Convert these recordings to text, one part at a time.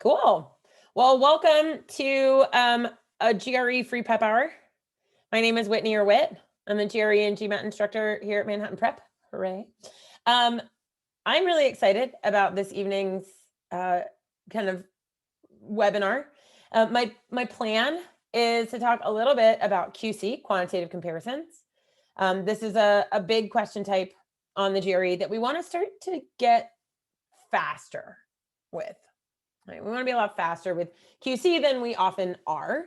Cool. Well, welcome to a GRE free prep hour. My name is Whitney Whit. I'm a GRE and GMAT instructor here at Manhattan Prep. Hooray. I'm really excited about this evening's kind of webinar. My plan is to talk a little bit about QC, quantitative comparisons. This is a big question type on the GRE that we want to start to get faster with. Right? We want to be a lot faster with QC than we often are.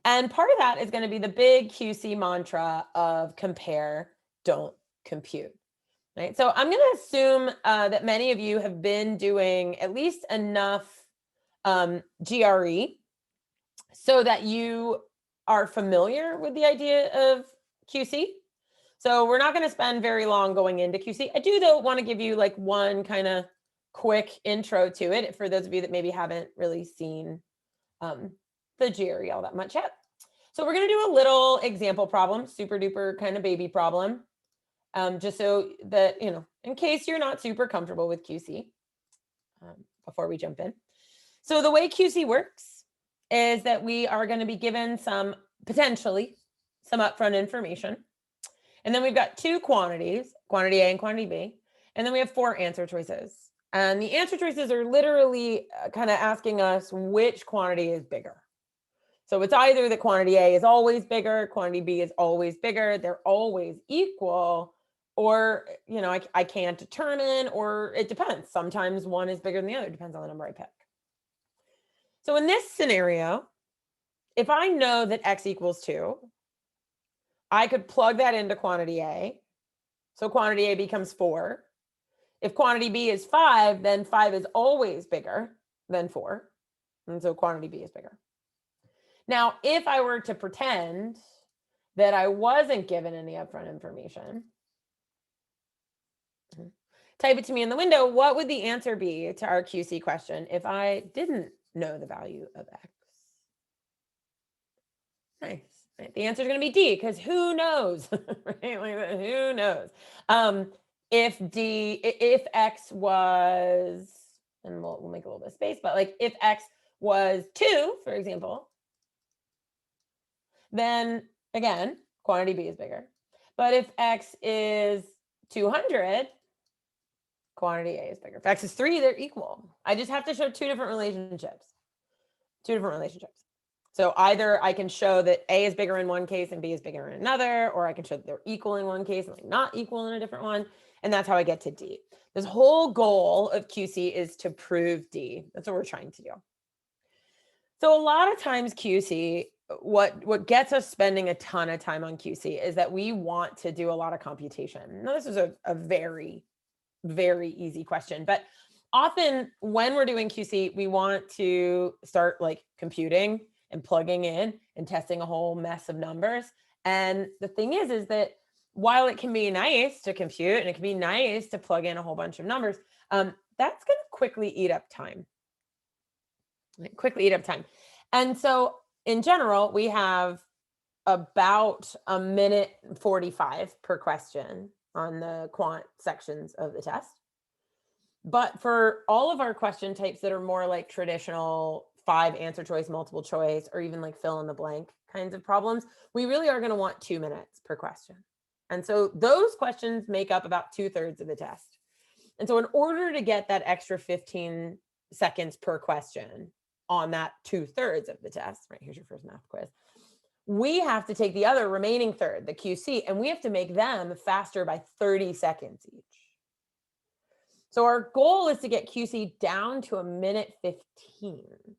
And part of that is going to be the big QC mantra of compare, don't compute. Right? So I'm going to assume that many of you have been doing at least enough GRE so that you are familiar with the idea of QC. So we're not going to spend very long going into QC. I do, though, want to give you like one kind of quick intro to it for those of you that maybe haven't really seen the GRE all that much yet. So we're going to do a little example problem, super duper kind of baby problem, just so that, in case you're not super comfortable with QC before we jump in. So the way QC works is that we are going to be given potentially some upfront information. And then we've got two quantities, quantity A and quantity B. And then we have four answer choices. And the answer choices are literally kind of asking us which quantity is bigger. So it's either that quantity A is always bigger, quantity B is always bigger, they're always equal, or, I can't determine, or it depends. Sometimes one is bigger than the other, depends on the number I pick. So in this scenario, if I know that X equals 2, I could plug that into quantity A. So quantity A becomes 4. If quantity B is 5, then 5 is always bigger than 4. And so quantity B is bigger. Now, if I were to pretend that I wasn't given any upfront information, type it to me in the window, what would the answer be to our QC question if I didn't know the value of X? Nice. Right. The answer is going to be D, because who knows? Right? Like, who knows? If X was, and we'll make a little bit of space, but like if X was 2, for example, then again, quantity B is bigger. But if X is 200, quantity A is bigger. If X is 3, they're equal. I just have to show two different relationships. So either I can show that A is bigger in one case and B is bigger in another, or I can show that they're equal in one case and like not equal in a different one. And that's how I get to D. This whole goal of QC is to prove D. That's what we're trying to do. So a lot of times QC, what gets us spending a ton of time on QC is that we want to do a lot of computation. Now, this is a very, very easy question, but often when we're doing QC, we want to start like computing and plugging in and testing a whole mess of numbers. And the thing is that while it can be nice to compute and it can be nice to plug in a whole bunch of numbers, that's going to quickly eat up time. And so in general, we have about 1:45 per question on the quant sections of the test. But for all of our question types that are more like traditional 5 answer choice, multiple choice, or even like fill in the blank kinds of problems, we really are going to want 2 minutes per question. And so those questions make up about 2/3 of the test. And so in order to get that extra 15 seconds per question on that 2/3 of the test, right, here's your first math quiz, we have to take the other remaining third, the QC, and we have to make them faster by 30 seconds each. So our goal is to get QC down to 1:15,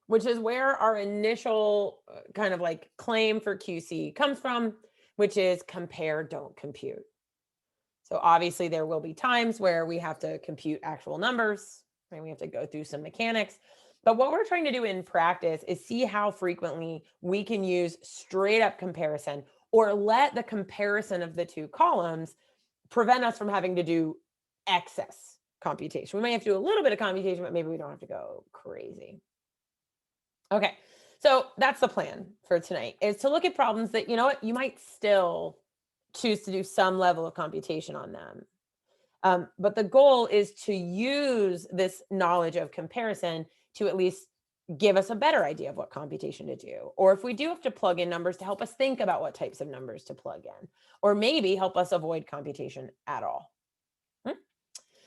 which is where our initial kind of like claim for QC comes from, which is compare, don't compute. So obviously there will be times where we have to compute actual numbers, and we have to go through some mechanics. But what we're trying to do in practice is see how frequently we can use straight up comparison, or let the comparison of the two columns prevent us from having to do excess computation. We might have to do a little bit of computation, but maybe we don't have to go crazy. Okay, so that's the plan for tonight, is to look at problems that, you might still choose to do some level of computation on them. But the goal is to use this knowledge of comparison to at least give us a better idea of what computation to do. Or if we do have to plug in numbers, to help us think about what types of numbers to plug in, or maybe help us avoid computation at all.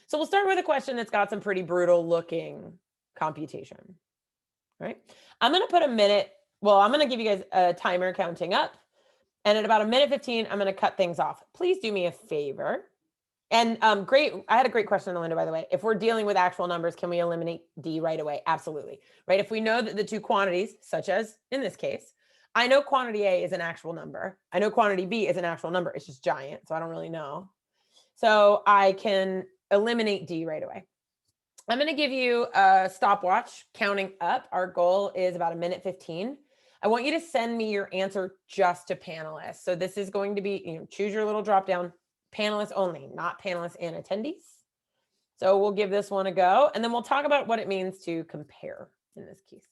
So we'll start with a question that's got some pretty brutal looking computation, right? I'm going to put a minute. Well, I'm going to give you guys a timer counting up. And at about a minute 15, I'm going to cut things off. Please do me a favor. And great. I had a great question, Melinda, by the way. If we're dealing with actual numbers, can we eliminate D right away? Absolutely. Right. If we know that the two quantities, such as in this case, I know quantity A is an actual number. I know quantity B is an actual number. It's just giant. So I don't really know. So I can eliminate D right away. I'm going to give you a stopwatch counting up. Our goal is about a minute 15. I want you to send me your answer just to panelists. So this is going to be, choose your little drop down, panelists only, not panelists and attendees. So we'll give this one a go, and then we'll talk about what it means to compare in this case.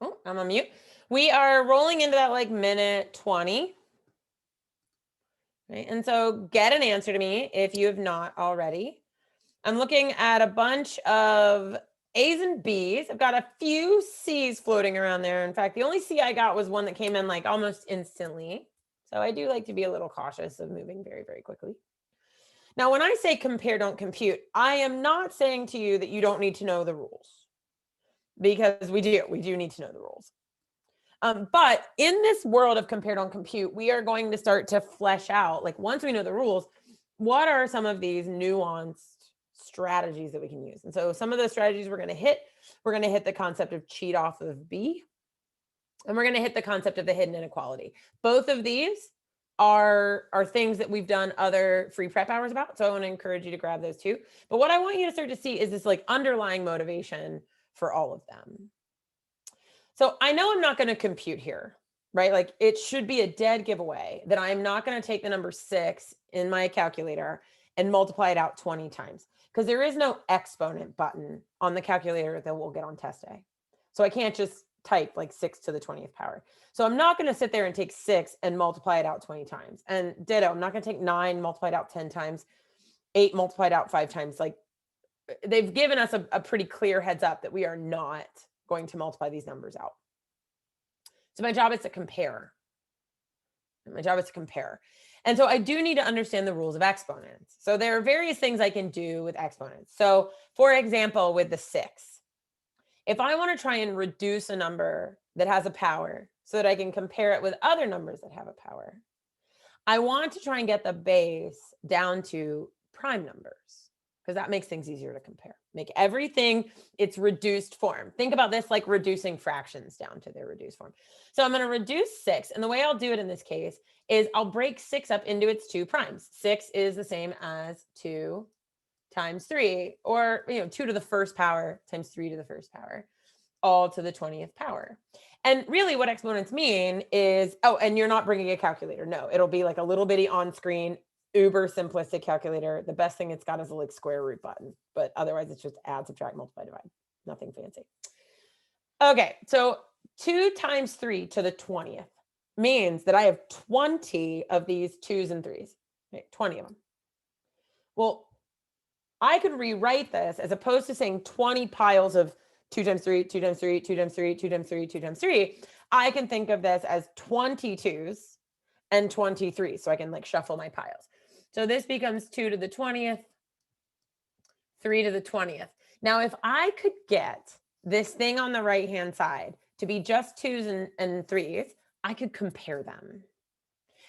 Oh, I'm on mute. We are rolling into that like minute 20. Right? And so get an answer to me if you have not already. I'm looking at a bunch of A's and B's. I've got a few C's floating around there. In fact, the only C I got was one that came in like almost instantly. So I do like to be a little cautious of moving very, very quickly. Now, when I say compare, don't compute, I am not saying to you that you don't need to know the rules, because we do need to know the rules. But in this world of compare, don't compute, we are going to start to flesh out, like once we know the rules, what are some of these nuanced strategies that we can use? And so some of the strategies we're going to hit the concept of cheat off of B, and we're going to hit the concept of the hidden inequality. Both of these are things that we've done other free prep hours about. So I want to encourage you to grab those too. But what I want you to start to see is this like underlying motivation for all of them. So I know I'm not going to compute here, right? Like it should be a dead giveaway that I'm not going to take the number 6 in my calculator and multiply it out 20 times, because there is no exponent button on the calculator that we'll get on test day. So I can't just type like 6 to the 20th power. So I'm not going to sit there and take 6 and multiply it out 20 times. And ditto, I'm not going to take 9 multiplied out 10 times, 8 multiplied out 5 times. Like they've given us a pretty clear heads up that we are not going to multiply these numbers out. So my job is to compare. And so I do need to understand the rules of exponents. So there are various things I can do with exponents. So for example, with the 6, if I want to try and reduce a number that has a power so that I can compare it with other numbers that have a power, I want to try and get the base down to prime numbers, because that makes things easier to compare. Make everything its reduced form. Think about this like reducing fractions down to their reduced form. So I'm going to reduce 6. And the way I'll do it in this case is I'll break 6 up into its 2 primes. 6 is the same as 2 times 3, or 2 to the first power times 3 to the first power, all to the 20th power. And really what exponents mean is, and you're not bringing a calculator. No, it'll be like a little bitty on-screen, uber simplistic calculator. The best thing it's got is a like square root button, but otherwise it's just add, subtract, multiply, divide. Nothing fancy. Okay, so 2 times 3 to the 20th means that I have 20 of these 2s and 3s, right? 20 of them. Well, I could rewrite this as opposed to saying 20 piles of 2 times 3, 2 times 3, 2 times 3, 2 times 3, 2 times 3. I can think of this as 22s and 23. So I can like shuffle my piles. So this becomes 2 to the 20th, 3 to the 20th. Now, if I could get this thing on the right-hand side to be just 2s and 3s, I could compare them.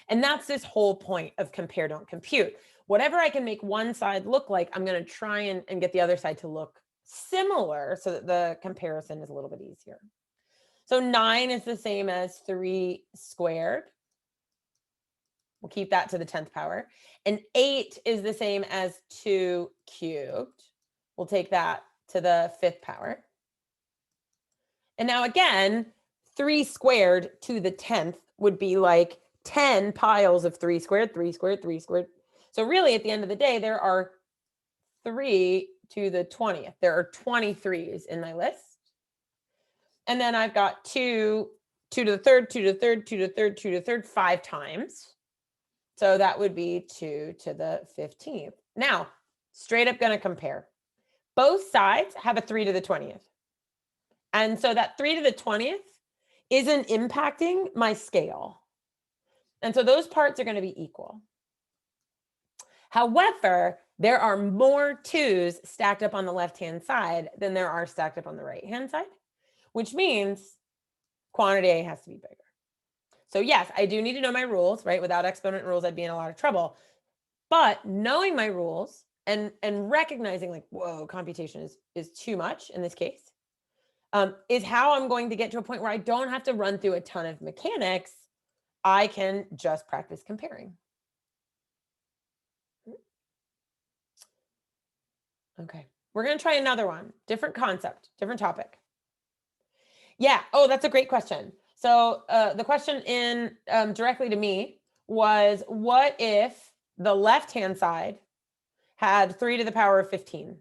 And that's this whole point of compare, don't compute. Whatever I can make one side look like, I'm going to try and get the other side to look similar so that the comparison is a little bit easier. So 9 is the same as 3 squared. We'll keep that to the 10th power. And 8 is the same as 2 cubed. We'll take that to the 5th power. And now again, 3 squared to the 10th would be like 10 piles of 3 squared, 3 squared, 3 squared. So really, at the end of the day, there are 3 to the 20th. There are 23s in my list. And then I've got 2 to the 3rd, 2 to the 3rd, 2 to the 3rd, 2 to the 3rd, 5 times. So that would be 2 to the 15th. Now, straight up going to compare. Both sides have a 3 to the 20th. And so that 3 to the 20th isn't impacting my scale. And so those parts are going to be equal. However, there are more 2s stacked up on the left-hand side than there are stacked up on the right-hand side, which means quantity A has to be bigger. So yes, I do need to know my rules, right? Without exponent rules, I'd be in a lot of trouble. But knowing my rules and recognizing like, whoa, computation is too much in this case, is how I'm going to get to a point where I don't have to run through a ton of mechanics. I can just practice comparing. Okay, we're going to try another one. Different concept, different topic. Yeah. Oh, that's a great question. So the question in directly to me was, what if the left-hand side had 3 to the power of 15?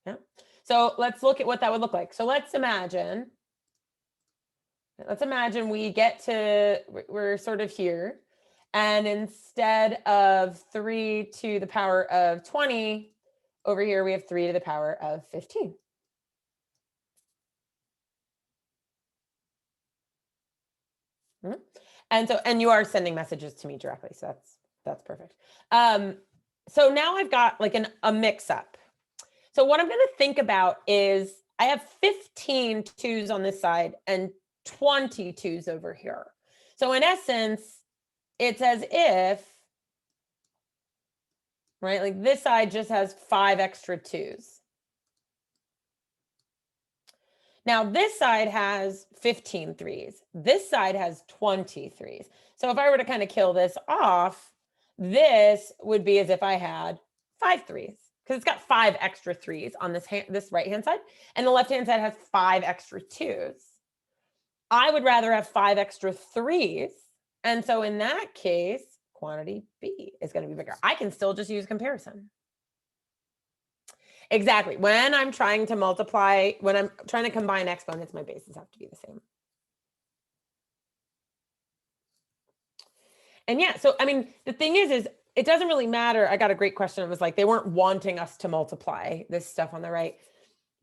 Yeah. So let's look at what that would look like. So let's imagine we get to, we're sort of here. And instead of 3 to the power of 20, over here we have 3 to the power of 15. And so, and you are sending messages to me directly, so that's perfect. So now I've got like a mix-up. So what I'm going to think about is I have 15 2s on this side and 20 2s over here. So in essence, it's as if, right, like this side just has 5 extra 2s. Now this side has 15 3s. This side has 20 3s. So if I were to kind of kill this off, this would be as if I had 5 3s, because it's got 5 extra 3s on this right-hand side, and the left-hand side has 5 extra 2s. I would rather have 5 extra 3s. And so in that case, quantity B is going to be bigger. I can still just use comparison. Exactly. When I'm trying to multiply, when I'm trying to combine exponents, my bases have to be the same. And yeah, so I mean, the thing is it doesn't really matter. I got a great question. It was like, they weren't wanting us to multiply this stuff on the right.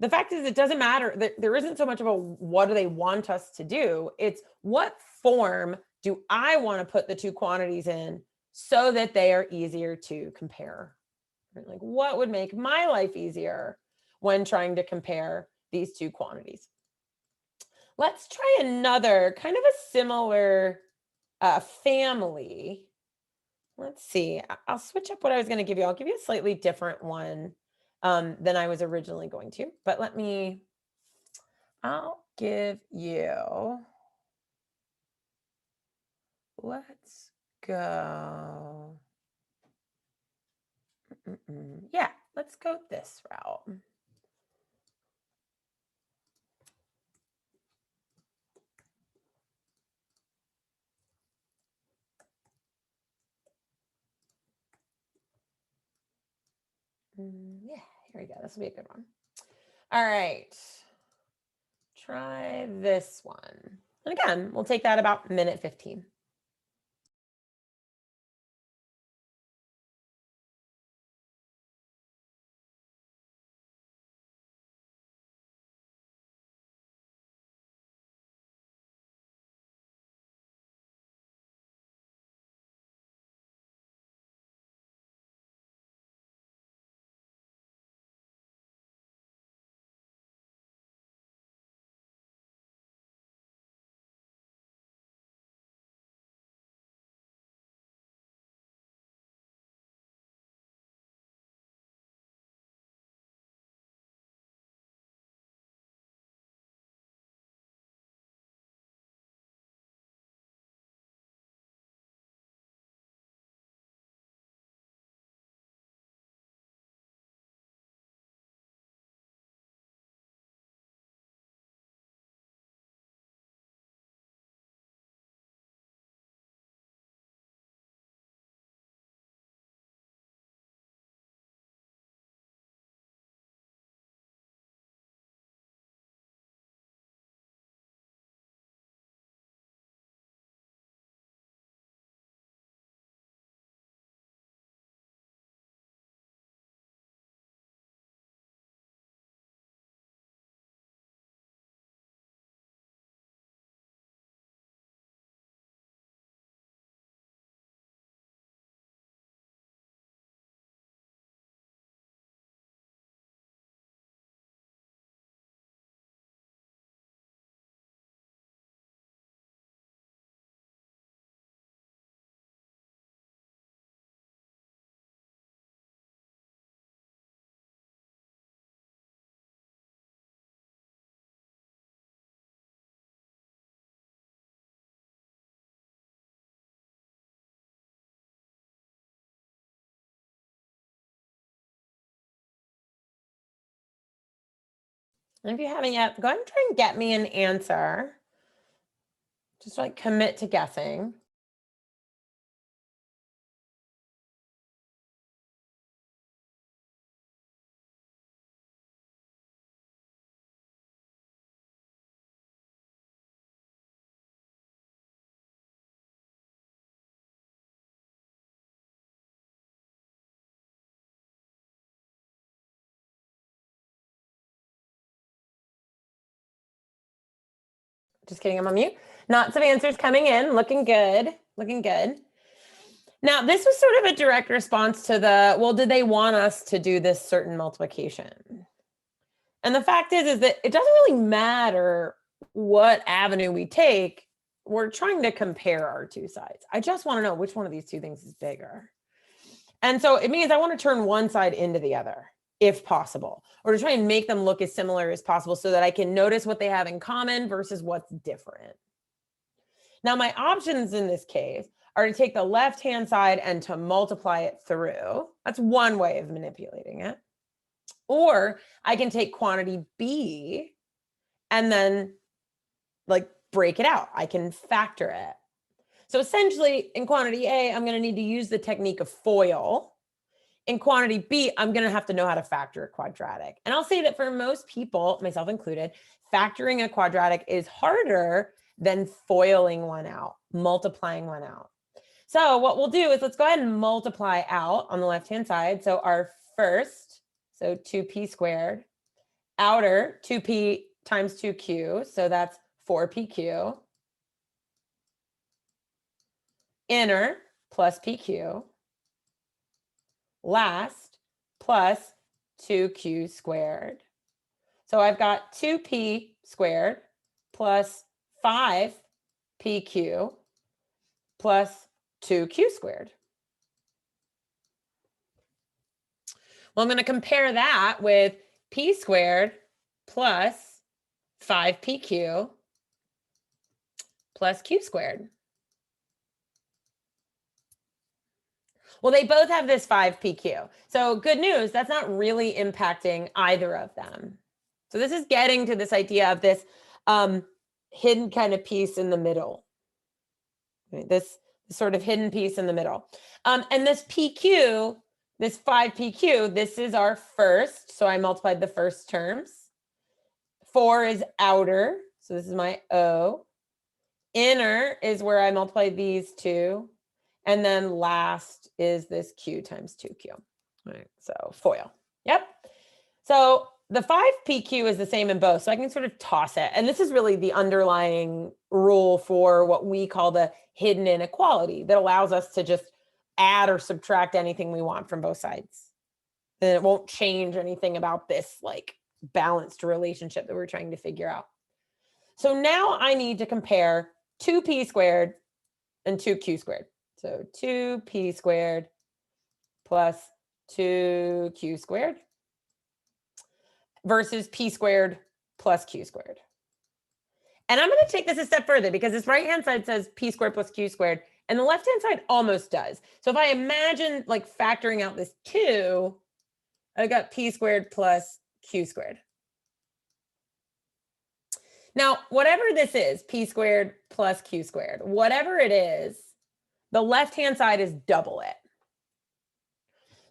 The fact is, it doesn't matter. There isn't so much of a what do they want us to do. It's what form do I want to put the two quantities in so that they are easier to compare? Like, what would make my life easier when trying to compare these two quantities? Let's try another kind of a similar family. Let's see. I'll switch up what I was going to give you. I'll give you a slightly different one than I was originally going to. But I'll give you, let's go. Yeah, let's go this route. Yeah, here we go. This will be a good one. All right. Try this one. And again, we'll take that about minute 15. And if you haven't yet, go ahead and try and get me an answer. Just like commit to guessing. Just kidding, I'm on mute. Lots of answers coming in, looking good, looking good. Now, this was sort of a direct response to the, well, did they want us to do this certain multiplication? And the fact is that it doesn't really matter what avenue we take. We're trying to compare our two sides. I just want to know which one of these two things is bigger. And so it means I want to turn one side into the other, if possible, or to try and make them look as similar as possible so that I can notice what they have in common versus what's different. Now, my options in this case are to take the left-hand side and to multiply it through. That's one way of manipulating it. Or I can take quantity B and then like break it out. I can factor it. So essentially in quantity A, I'm going to need to use the technique of FOIL. In quantity B, I'm going to have to know how to factor a quadratic. And I'll say that for most people, myself included, factoring a quadratic is harder than FOILing one out, multiplying one out. So what we'll do is let's go ahead and multiply out on the left-hand side. So our first, so 2p squared, outer 2p times 2q, so that's 4pq, inner plus pq, last plus 2q squared. So I've got 2p squared plus 5pq plus 2q squared. Well, I'm going to compare that with p squared plus 5pq plus q squared. Well, they both have this 5pq. So good news, that's not really impacting either of them. So this is getting to this idea of this hidden kind of piece in the middle. Right? This sort of hidden piece in the middle. And this pq, this 5pq, this is our first. So I multiplied the first terms. 4 is outer. So this is my O. Inner is where I multiplied these two. And then last is this q times 2q. All right, so FOIL. Yep. So the 5pq is the same in both, so I can sort of toss it. And this is really the underlying rule for what we call the hidden inequality that allows us to just add or subtract anything we want from both sides. And it won't change anything about this like balanced relationship that we're trying to figure out. So now I need to compare 2p squared and 2q squared. So 2p squared plus 2q squared versus p squared plus q squared. And I'm going to take this a step further because this right-hand side says p squared plus q squared, and the left-hand side almost does. So if I imagine like factoring out this 2, I got p squared plus q squared. Now, whatever this is, p squared plus q squared, whatever it is, the left-hand side is double it.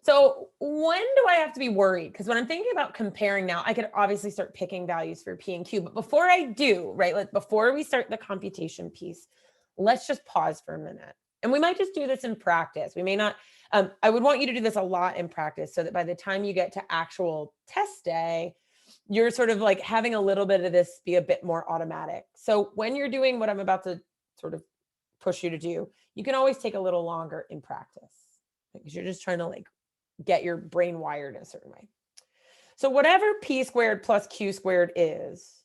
So when do I have to be worried? Because when I'm thinking about comparing now, I could obviously start picking values for p and q. But before I do, right, like before we start the computation piece, let's just pause for a minute. And we might just do this in practice. We may not, I would want you to do this a lot in practice so that by the time you get to actual test day, you're sort of like having a little bit of this be a bit more automatic. So when you're doing what I'm about to sort of push you to do, you can always take a little longer in practice because you're just trying to like get your brain wired in a certain way. So whatever p squared plus q squared is,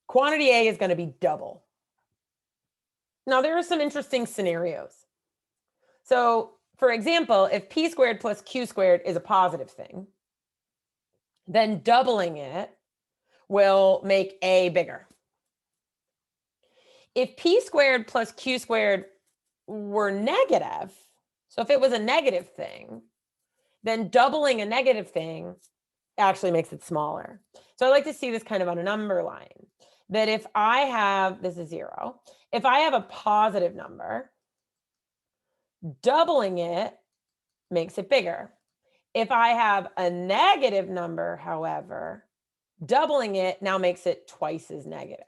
quantity A is going to be double. Now there are some interesting scenarios. So for example, if p squared plus q squared is a positive thing, then doubling it will make A bigger. If p squared plus q squared were negative, so if it was a negative thing, then doubling a negative thing actually makes it smaller. So I like to see this kind of on a number line, that if I have, this is 0, if I have a positive number, doubling it makes it bigger. If I have a negative number, however, doubling it now makes it twice as negative.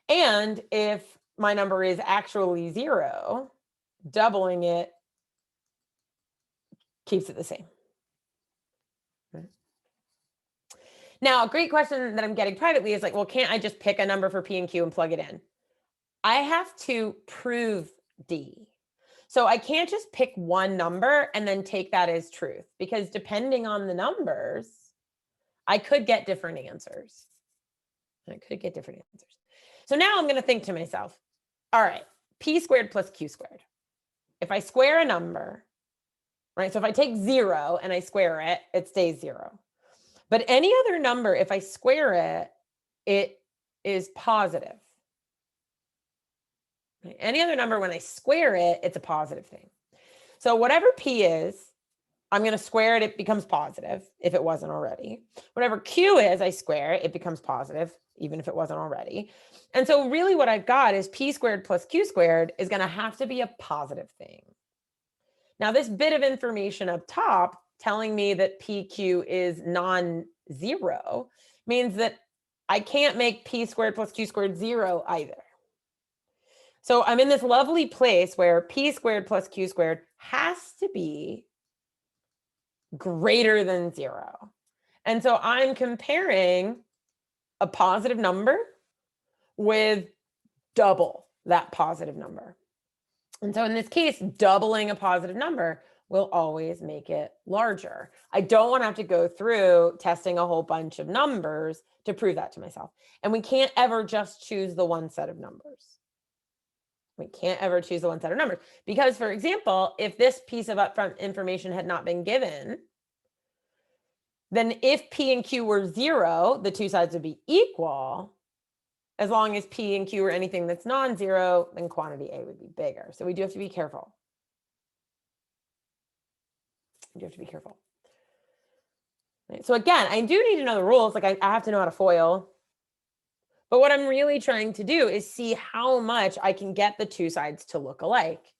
And if my number is actually 0, doubling it keeps it the same. Right. Now, a great question that I'm getting privately is like, well, can't I just pick a number for P and Q and plug it in? I have to prove D. So I can't just pick one number and then take that as truth, because depending on the numbers, I could get different answers. So now I'm going to think to myself, all right, P squared plus Q squared. If I square a number, right? So if I take 0 and I square it, it stays 0. But any other number, if I square it, it is positive. Right? Any other number, when I square it, it's a positive thing. So whatever P is, I'm going to square it, it becomes positive if it wasn't already. Whatever Q is, I square it, it becomes positive, even if it wasn't already. And so really what I've got is P squared plus Q squared is going to have to be a positive thing. Now, this bit of information up top telling me that PQ is non-zero means that I can't make P squared plus Q squared 0 either. So I'm in this lovely place where P squared plus Q squared has to be greater than 0. And so I'm comparing a positive number with double that positive number. And so in this case, doubling a positive number will always make it larger. I don't want to have to go through testing a whole bunch of numbers to prove that to myself. And we can't ever just choose the one set of numbers. We can't ever choose the one set of numbers. Because, for example, if this piece of upfront information had not been given, then if P and Q were 0, the two sides would be equal. As long as P and Q are anything that's non-zero, then quantity A would be bigger. So we do have to be careful. Right? So again, I do need to know the rules. Like I have to know how to FOIL. But what I'm really trying to do is see how much I can get the two sides to look alike.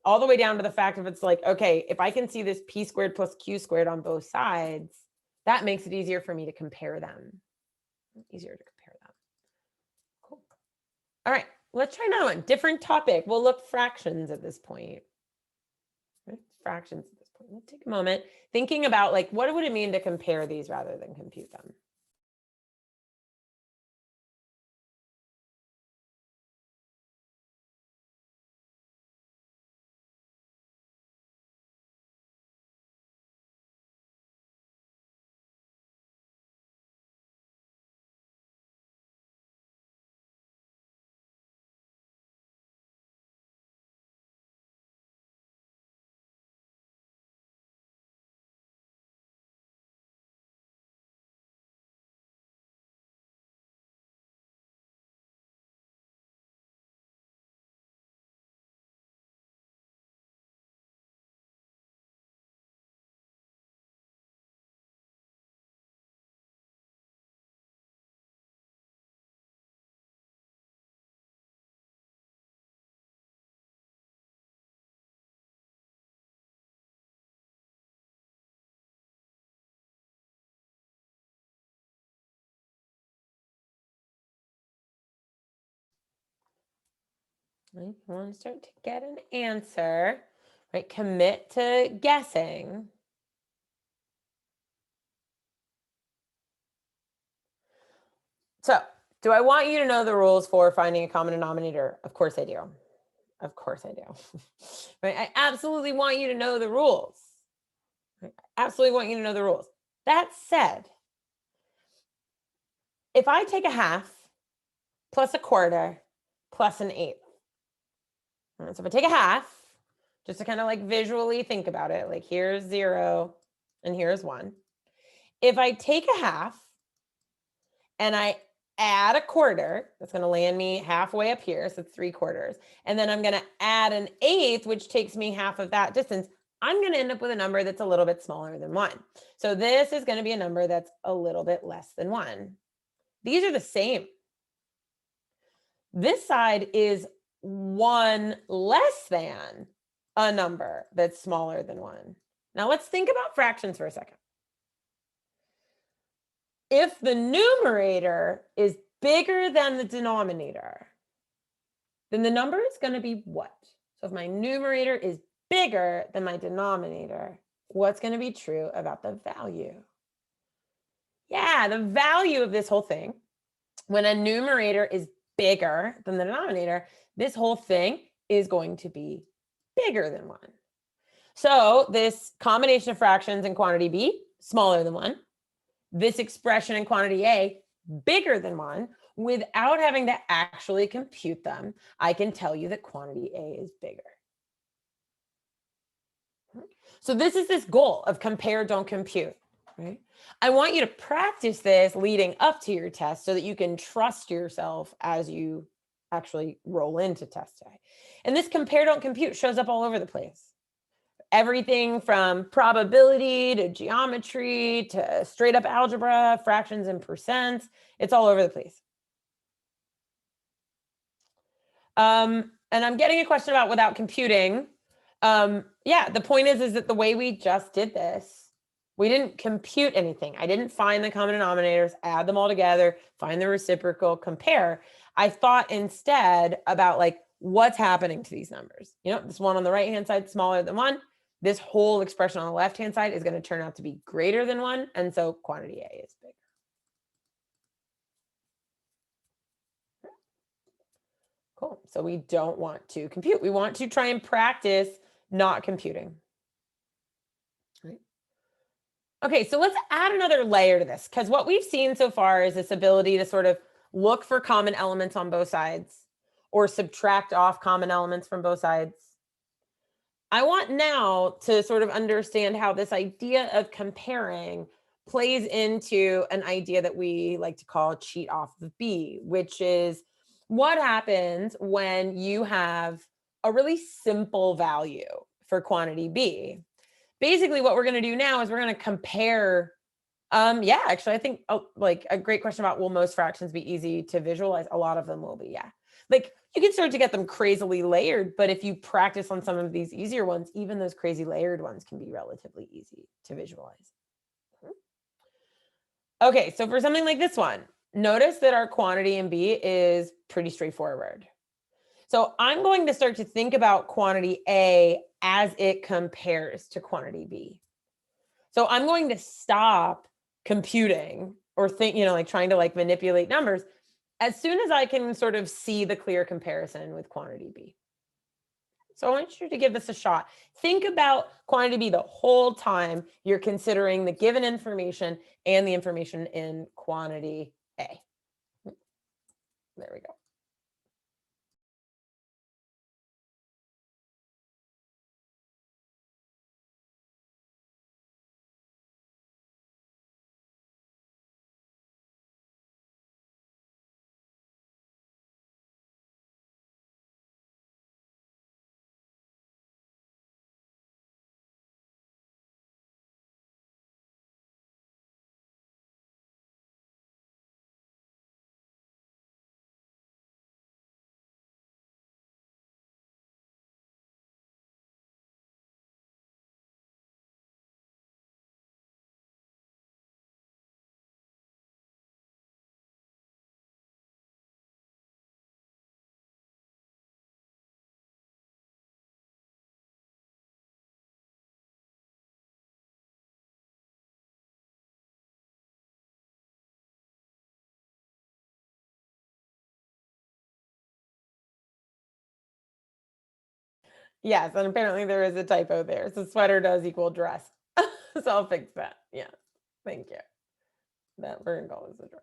All the way down to the fact of it's like, okay, if I can see this P squared plus Q squared on both sides, that makes it easier for me to compare them. Cool. All right, let's try another one. Different topic. We'll look fractions at this point. Right? Fractions at this point. Let's take a moment thinking about like, what would it mean to compare these rather than compute them? Right? You want to start to get an answer, right? Commit to guessing. So, do I want you to know the rules for finding a common denominator? Of course I do. Of course I do. Right? I absolutely want you to know the rules. Right? I absolutely want you to know the rules. That said, if I take a half plus a quarter plus an eighth, so if I take a half, just to kind of like visually think about it, like here's 0 and here's 1. If I take a half and I add a quarter, that's going to land me halfway up here, so it's 3/4. And then I'm going to add an eighth, which takes me half of that distance. I'm going to end up with a number that's a little bit smaller than 1. So this is going to be a number that's a little bit less than 1. These are the same. This side is 1 less than a number that's smaller than 1. Now let's think about fractions for a second. If the numerator is bigger than the denominator, then the number is going to be what? So if my numerator is bigger than my denominator, what's going to be true about the value? Yeah, the value of this whole thing, when a numerator is bigger than the denominator, this whole thing is going to be bigger than 1. So this combination of fractions in quantity B, smaller than 1. This expression in quantity A, bigger than 1. Without having to actually compute them, I can tell you that quantity A is bigger. So this is this goal of compare, don't compute, right? I want you to practice this leading up to your test so that you can trust yourself as you actually roll into test day. And this compare, don't compute shows up all over the place. Everything from probability to geometry to straight up algebra, fractions and percents, it's all over the place. And I'm getting a question about without computing. Yeah, the point is that the way we just did this, we didn't compute anything. I didn't find the common denominators, add them all together, find the reciprocal, compare. I thought instead about like what's happening to these numbers. You know, this one on the right-hand side smaller than 1. This whole expression on the left-hand side is going to turn out to be greater than 1. And so quantity A is bigger. Cool. So we don't want to compute. We want to try and practice not computing. Right. Okay, so let's add another layer to this, because what we've seen so far is this ability to sort of look for common elements on both sides or subtract off common elements from both sides. I want now to sort of understand how this idea of comparing plays into an idea that we like to call cheat off of B, which is what happens when you have a really simple value for quantity B. Basically, what we're going to do now is we're going to compare. Yeah, actually, I think like a great question about will most fractions be easy to visualize? A lot of them will be, yeah. Like you can start to get them crazily layered, but if you practice on some of these easier ones, even those crazy layered ones can be relatively easy to visualize. Okay, so for something like this one, notice that our quantity in B is pretty straightforward. So I'm going to start to think about quantity A as it compares to quantity B. So I'm going to stop computing or think, you know, like trying to like manipulate numbers as soon as I can sort of see the clear comparison with quantity B. So I want you to give this a shot. Think about quantity B the whole time you're considering the given information and the information in quantity A. There we go. Yes, and apparently there is a typo there. So sweater does equal dress. So I'll fix that. Yeah, thank you. That we're gonna call this a dress.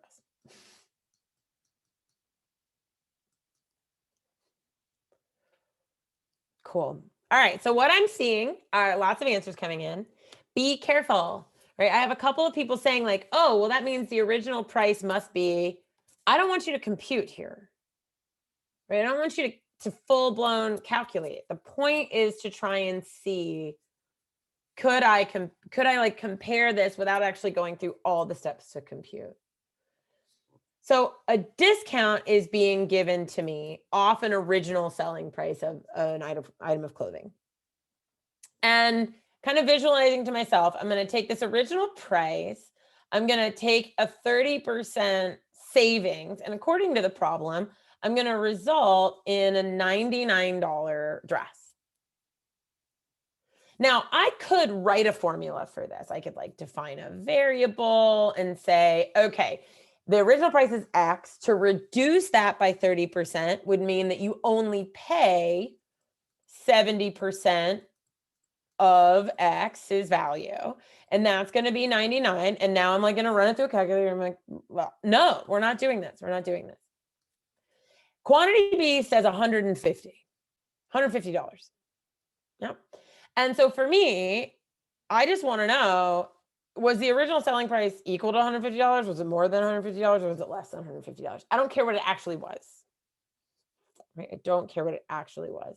Cool. All right, so what I'm seeing are lots of answers coming in. Be careful, right? I have a couple of people saying like, oh, well, that means the original price must be, I don't want you to compute here, right? I don't want you to full blown calculate. The point is to try and see could I like compare this without actually going through all the steps to compute? So a discount is being given to me off an original selling price of an item of clothing. And kind of visualizing to myself, I'm going to take this original price, I'm going to take a 30% savings, and according to the problem, I'm going to result in a $99 dress. Now, I could write a formula for this. I could like define a variable and say, okay, the original price is X. To reduce that by 30% would mean that you only pay 70% of X's value. And that's going to be 99. And now I'm like going to run it through a calculator. I'm like, well, no, we're not doing this. We're not doing this. Quantity B says $150. Yep. And so for me, I just want to know, was the original selling price equal to $150? Was it more than $150 or was it less than $150? I don't care what it actually was. Right? I don't care what it actually was.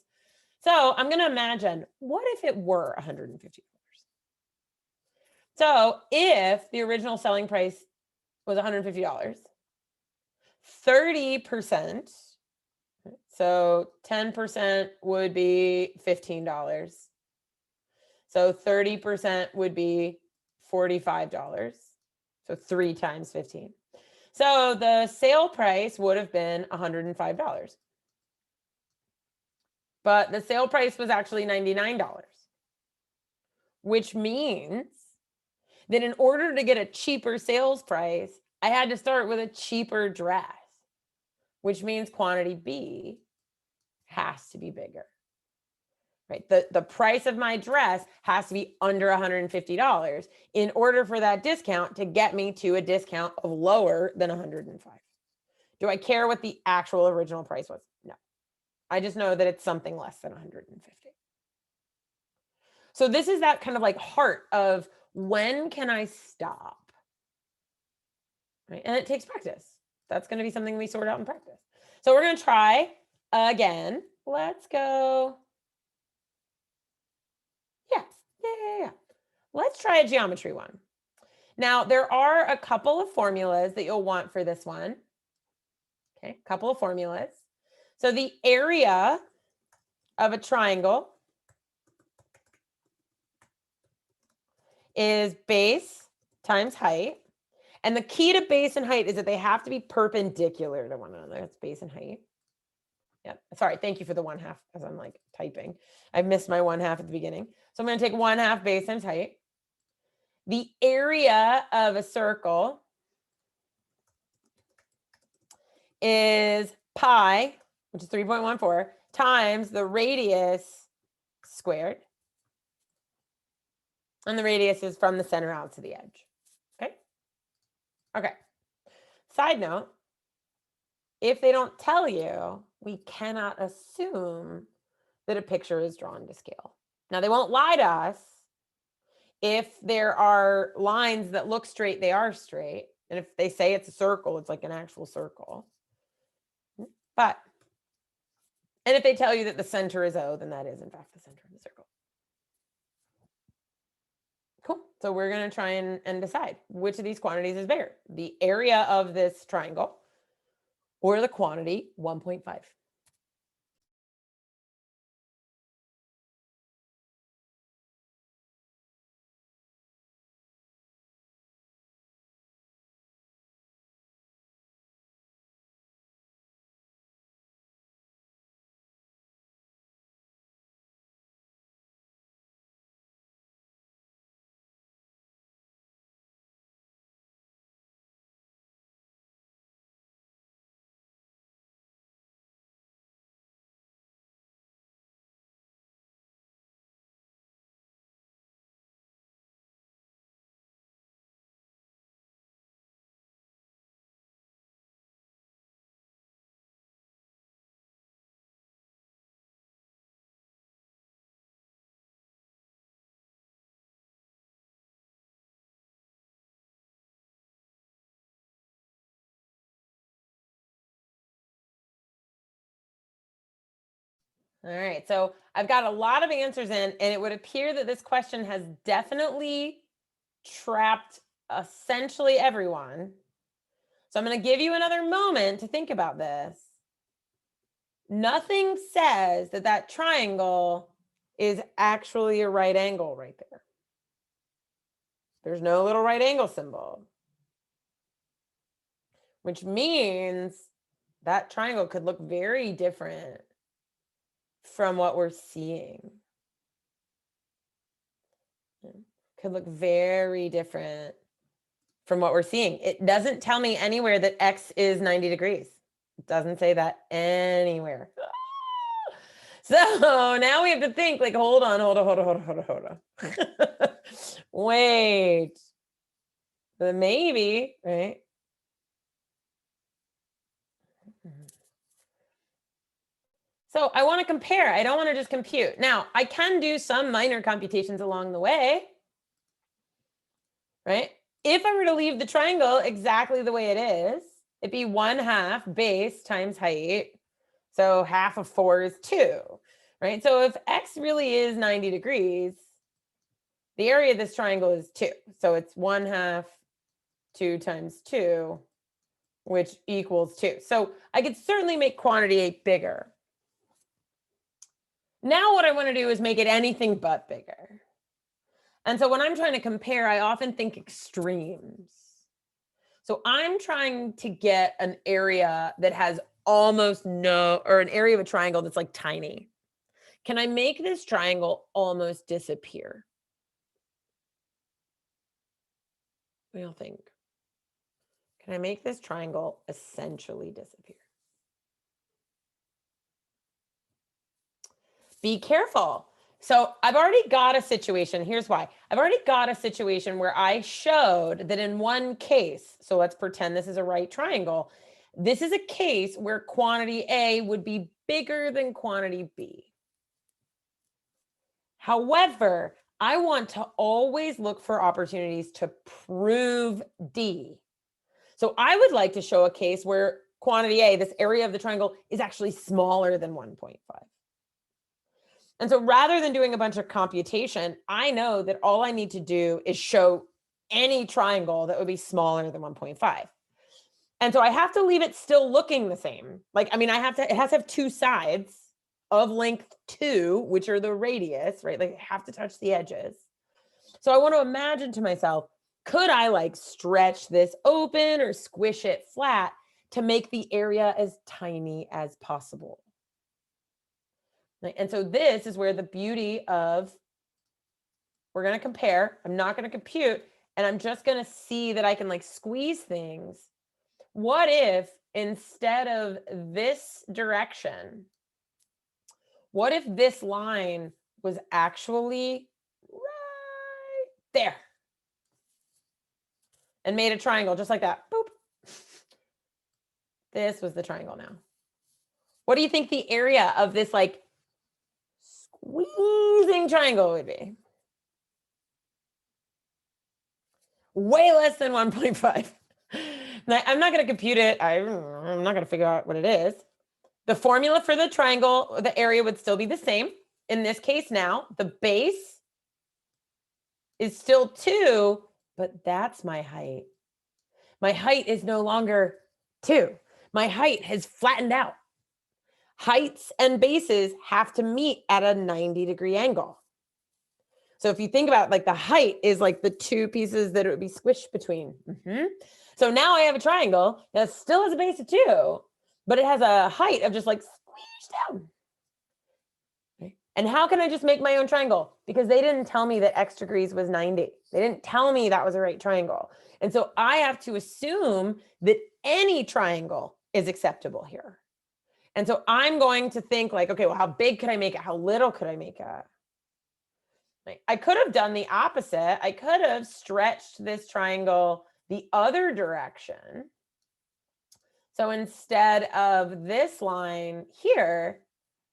So I'm going to imagine, what if it were $150? So if the original selling price was $150, 30%, so 10% would be $15. So 30% would be $45. So 3 times 15. So the sale price would have been $105. But the sale price was actually $99, which means that in order to get a cheaper sales price, I had to start with a cheaper dress, which means quantity B has to be bigger. Right? The price of my dress has to be under $150 in order for that discount to get me to a discount of lower than $105. Do I care what the actual original price was? No. I just know that it's something less than $150. So this is that kind of like heart of, when can I stop? Right? And it takes practice. That's going to be something we sort out in practice. So we're going to try again. Let's go. Yeah. Let's try a geometry one. Now, there are a couple of formulas that you'll want for this one. Okay, a couple of formulas. So the area of a triangle is base times height. And the key to base and height is that they have to be perpendicular to one another. That's base and height. Yep. Sorry, thank you for the 1/2 as I'm like typing. I missed my 1/2 at the beginning. So I'm going to take 1/2 base times height. The area of a circle is pi, which is 3.14, times the radius squared. And the radius is from the center out to the edge. Okay. Side note, if they don't tell you, we cannot assume that a picture is drawn to scale. Now, they won't lie to us. If there are lines that look straight, they are straight. And if they say it's a circle, it's like an actual circle. And if they tell you that the center is O, then that is in fact the center of the circle. Cool. So we're going to try and decide which of these quantities is bigger, the area of this triangle or the quantity 1.5. All right, so I've got a lot of answers in, and it would appear that this question has definitely trapped essentially everyone. So I'm going to give you another moment to think about this. Nothing says that that triangle is actually a right angle right there. There's no little right angle symbol, which means that triangle could look very different from what we're seeing. Could look very different from what we're seeing. It doesn't tell me anywhere that X is 90 degrees. It doesn't say that anywhere. So now we have to think like, hold on. Wait, but maybe, right? So I want to compare. I don't want to just compute. Now, I can do some minor computations along the way, right? If I were to leave the triangle exactly the way it is, it'd be 1/2 base times height. So half of 4 is 2, right? So if X really is 90 degrees, the area of this triangle is 2. So it's 1/2 2 times 2, which equals 2. So I could certainly make quantity A bigger. Now what I want to do is make it anything but bigger. And so when I'm trying to compare, I often think extremes. So I'm trying to get an area that has almost no, or an area of a triangle that's like tiny. Can I make this triangle almost disappear? What do you think? Can I make this triangle essentially disappear? Be careful. So I've already got a situation. Here's why. I've already got a situation where I showed that in one case, so let's pretend this is a right triangle. This is a case where quantity A would be bigger than quantity B. However, I want to always look for opportunities to prove D. So I would like to show a case where quantity A, this area of the triangle, is actually smaller than 1.5. And so rather than doing a bunch of computation, I know that all I need to do is show any triangle that would be smaller than 1.5. And so I have to leave it still looking the same. Like, I mean, it has to have two sides of length 2, which are the radius, right? Like, I have to touch the edges. So I want to imagine to myself, could I like stretch this open or squish it flat to make the area as tiny as possible? And so this is where the beauty of, we're going to compare. I'm not going to compute, and I'm just going to see that I can like squeeze things. What if instead of this direction, what if this line was actually right there and made a triangle just like that? Boop. This was the triangle now. What do you think the area of this like squeezing triangle would be? Way less than 1.5. Now, I'm not going to compute it. I'm not going to figure out what it is. The formula for the triangle, the area would still be the same. In this case now, the base is still 2, but that's my height. My height is no longer 2. My height has flattened out. Heights and bases have to meet at a 90-degree angle. So if you think about like the height is like the two pieces that it would be squished between. So now I have a triangle that still has a base of 2, but it has a height of just like squeezed down. Okay. And how can I just make my own triangle? Because they didn't tell me that X degrees was 90. They didn't tell me that was a right triangle. And so I have to assume that any triangle is acceptable here. And so I'm going to think like, okay, well, how big could I make it? How little could I make it? I could have done the opposite. I could have stretched this triangle the other direction. So instead of this line here,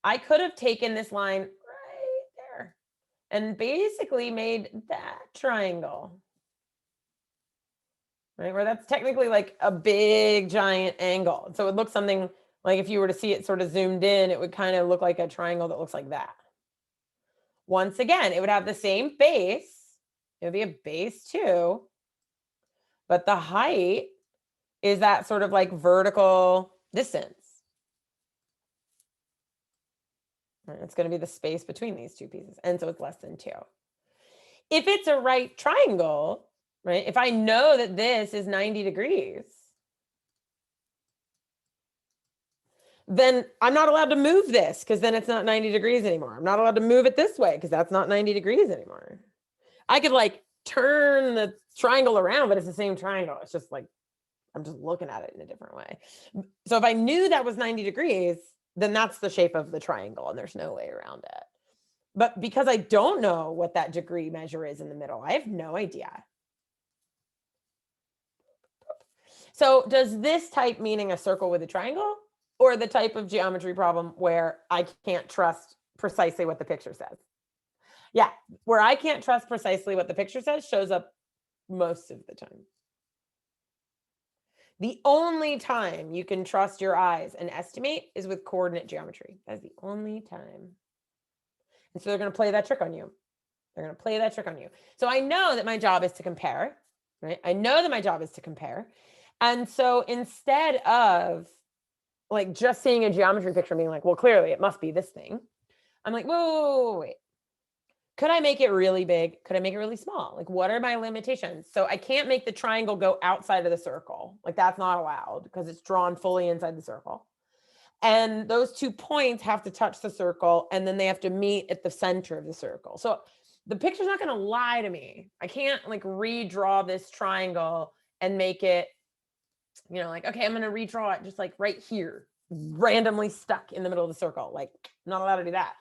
I could have taken this line right there and basically made that triangle, right? Where that's technically like a big giant angle. So it looks something Like if you were to see it sort of zoomed in, it would kind of look like a triangle that looks like that. Once again, it would have the same base. It would be a base 2, but the height is that sort of like vertical distance. It's going to be the space between these two pieces. And so it's less than 2. If it's a right triangle, right? If I know that this is 90 degrees, then I'm not allowed to move this because then it's not 90 degrees anymore. I'm not allowed to move it this way because that's not 90 degrees anymore. I could like turn the triangle around, but it's the same triangle. It's just like, I'm just looking at it in a different way. So if I knew that was 90 degrees, then that's the shape of the triangle and there's no way around it. But because I don't know what that degree measure is in the middle, I have no idea. So does this type meaning a circle with a triangle, or the type of geometry problem where I can't trust precisely what the picture says? Yeah, where I can't trust precisely what the picture says shows up most of the time. The only time you can trust your eyes and estimate is with coordinate geometry. That's the only time. And so they're going to play that trick on you. They're going to play that trick on you. So I know that my job is to compare, right? I know that my job is to compare. And so instead of like just seeing a geometry picture and being like, well, clearly it must be this thing, I'm like, whoa, wait. Could I make it really big? Could I make it really small? Like, what are my limitations? So I can't make the triangle go outside of the circle. Like, that's not allowed because it's drawn fully inside the circle. And those 2 points have to touch the circle, and then they have to meet at the center of the circle. So the picture's not going to lie to me. I can't like redraw this triangle and make it, like, okay, I'm going to redraw it just like right here, randomly stuck in the middle of the circle. Like, I'm not allowed to do that.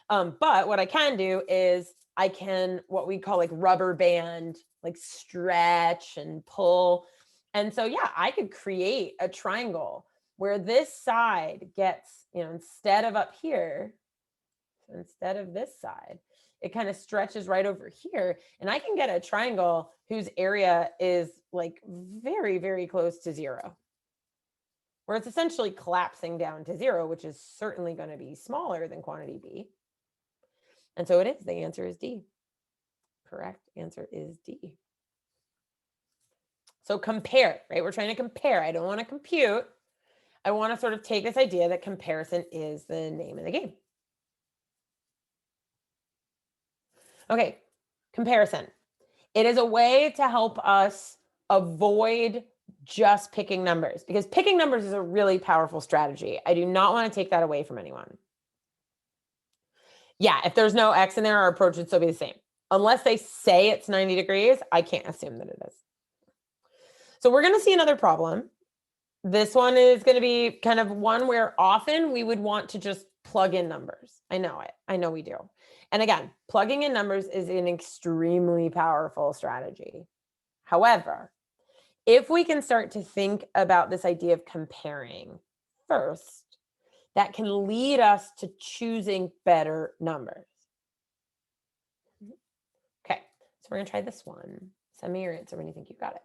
But what I can do is I can, what we call like rubber band, like stretch and pull. And so, yeah, I could create a triangle where this side gets, instead of up here, instead of this side, it kind of stretches right over here. And I can get a triangle whose area is like very, very close to 0, where it's essentially collapsing down to 0, which is certainly going to be smaller than quantity B. And so it is. The answer is D. Correct answer is D. So compare, right? We're trying to compare. I don't want to compute. I want to sort of take this idea that comparison is the name of the game. Okay, comparison. It is a way to help us avoid just picking numbers, because picking numbers is a really powerful strategy. I do not want to take that away from anyone. Yeah, if there's no X in there, our approach would still be the same. Unless they say it's 90 degrees, I can't assume that it is. So we're going to see another problem. This one is going to be kind of one where often we would want to just plug in numbers. I know it. I know we do. And again, plugging in numbers is an extremely powerful strategy. However, if we can start to think about this idea of comparing first, that can lead us to choosing better numbers. Okay, so we're going to try this one. Send me your answer when you think you got it.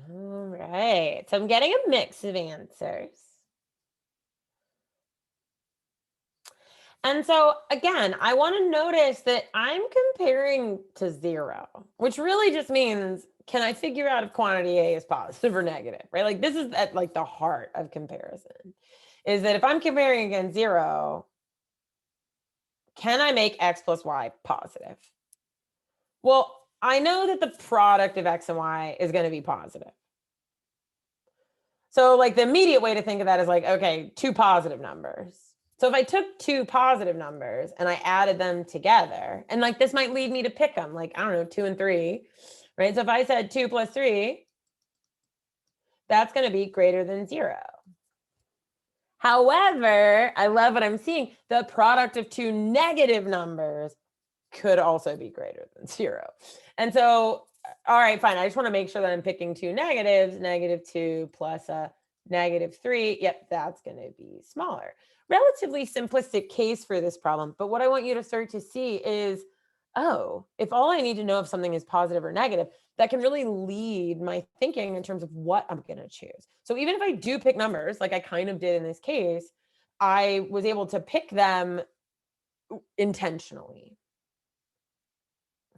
All right, so I'm getting a mix of answers. And so again, I want to notice that I'm comparing to 0, which really just means, can I figure out if quantity A is positive or negative, right? Like this is at like the heart of comparison, is that if I'm comparing against 0, can I make X plus Y positive? Well, I know that the product of X and Y is going to be positive. So like the immediate way to think of that is like, okay, two positive numbers. So if I took two positive numbers and I added them together, and like this might lead me to pick them, like, I don't know, 2 and 3, right? So if I said 2 plus 3, that's going to be greater than 0. However, I love what I'm seeing. The product of two negative numbers could also be greater than 0. And so, all right, fine. I just want to make sure that I'm picking two negatives, -2 plus a -3. Yep, that's going to be smaller. Relatively simplistic case for this problem. But what I want you to start to see is, oh, if all I need to know if something is positive or negative, that can really lead my thinking in terms of what I'm going to choose. So even if I do pick numbers, like I kind of did in this case, I was able to pick them intentionally.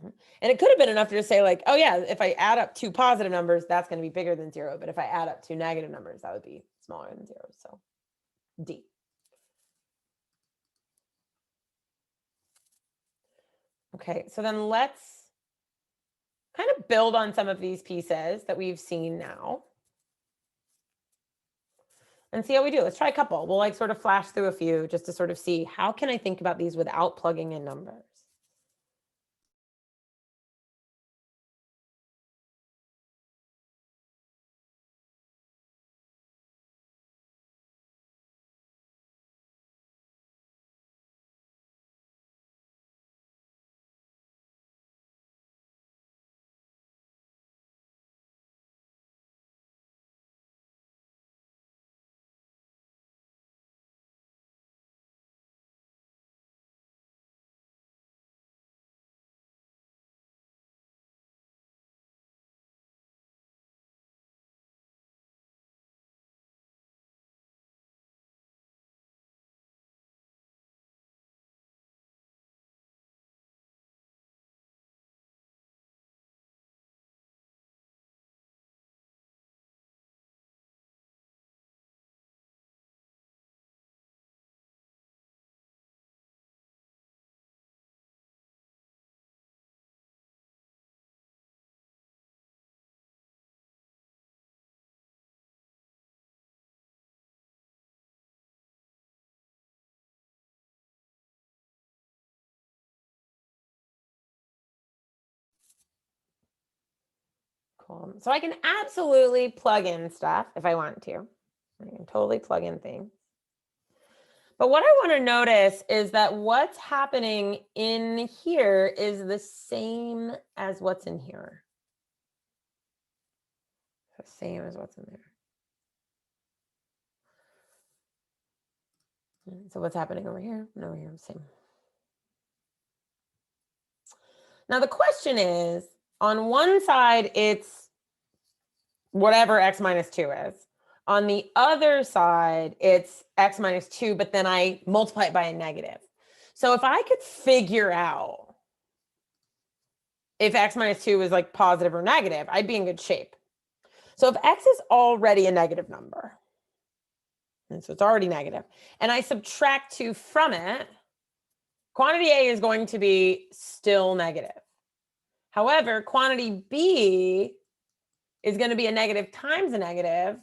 And it could have been enough to just say like, oh yeah, if I add up two positive numbers, that's going to be bigger than 0. But if I add up two negative numbers, that would be smaller than 0. So D. Okay, so then let's kind of build on some of these pieces that we've seen now and see how we do. Let's try a couple. We'll like sort of flash through a few just to sort of see how can I think about these without plugging in numbers. Cool. So I can absolutely plug in stuff if I want to. I can totally plug in things. But what I want to notice is that what's happening in here is the same as what's in here. The same as what's in there. So what's happening over here and over here, same. Now the question is, on one side, it's whatever x minus 2 is. On the other side, it's x minus 2, but then I multiply it by a negative. So if I could figure out if x minus 2 is like positive or negative, I'd be in good shape. So if x is already a negative number, and so it's already negative, and I subtract 2 from it, quantity A is going to be still negative. However, quantity B is going to be a negative times a negative.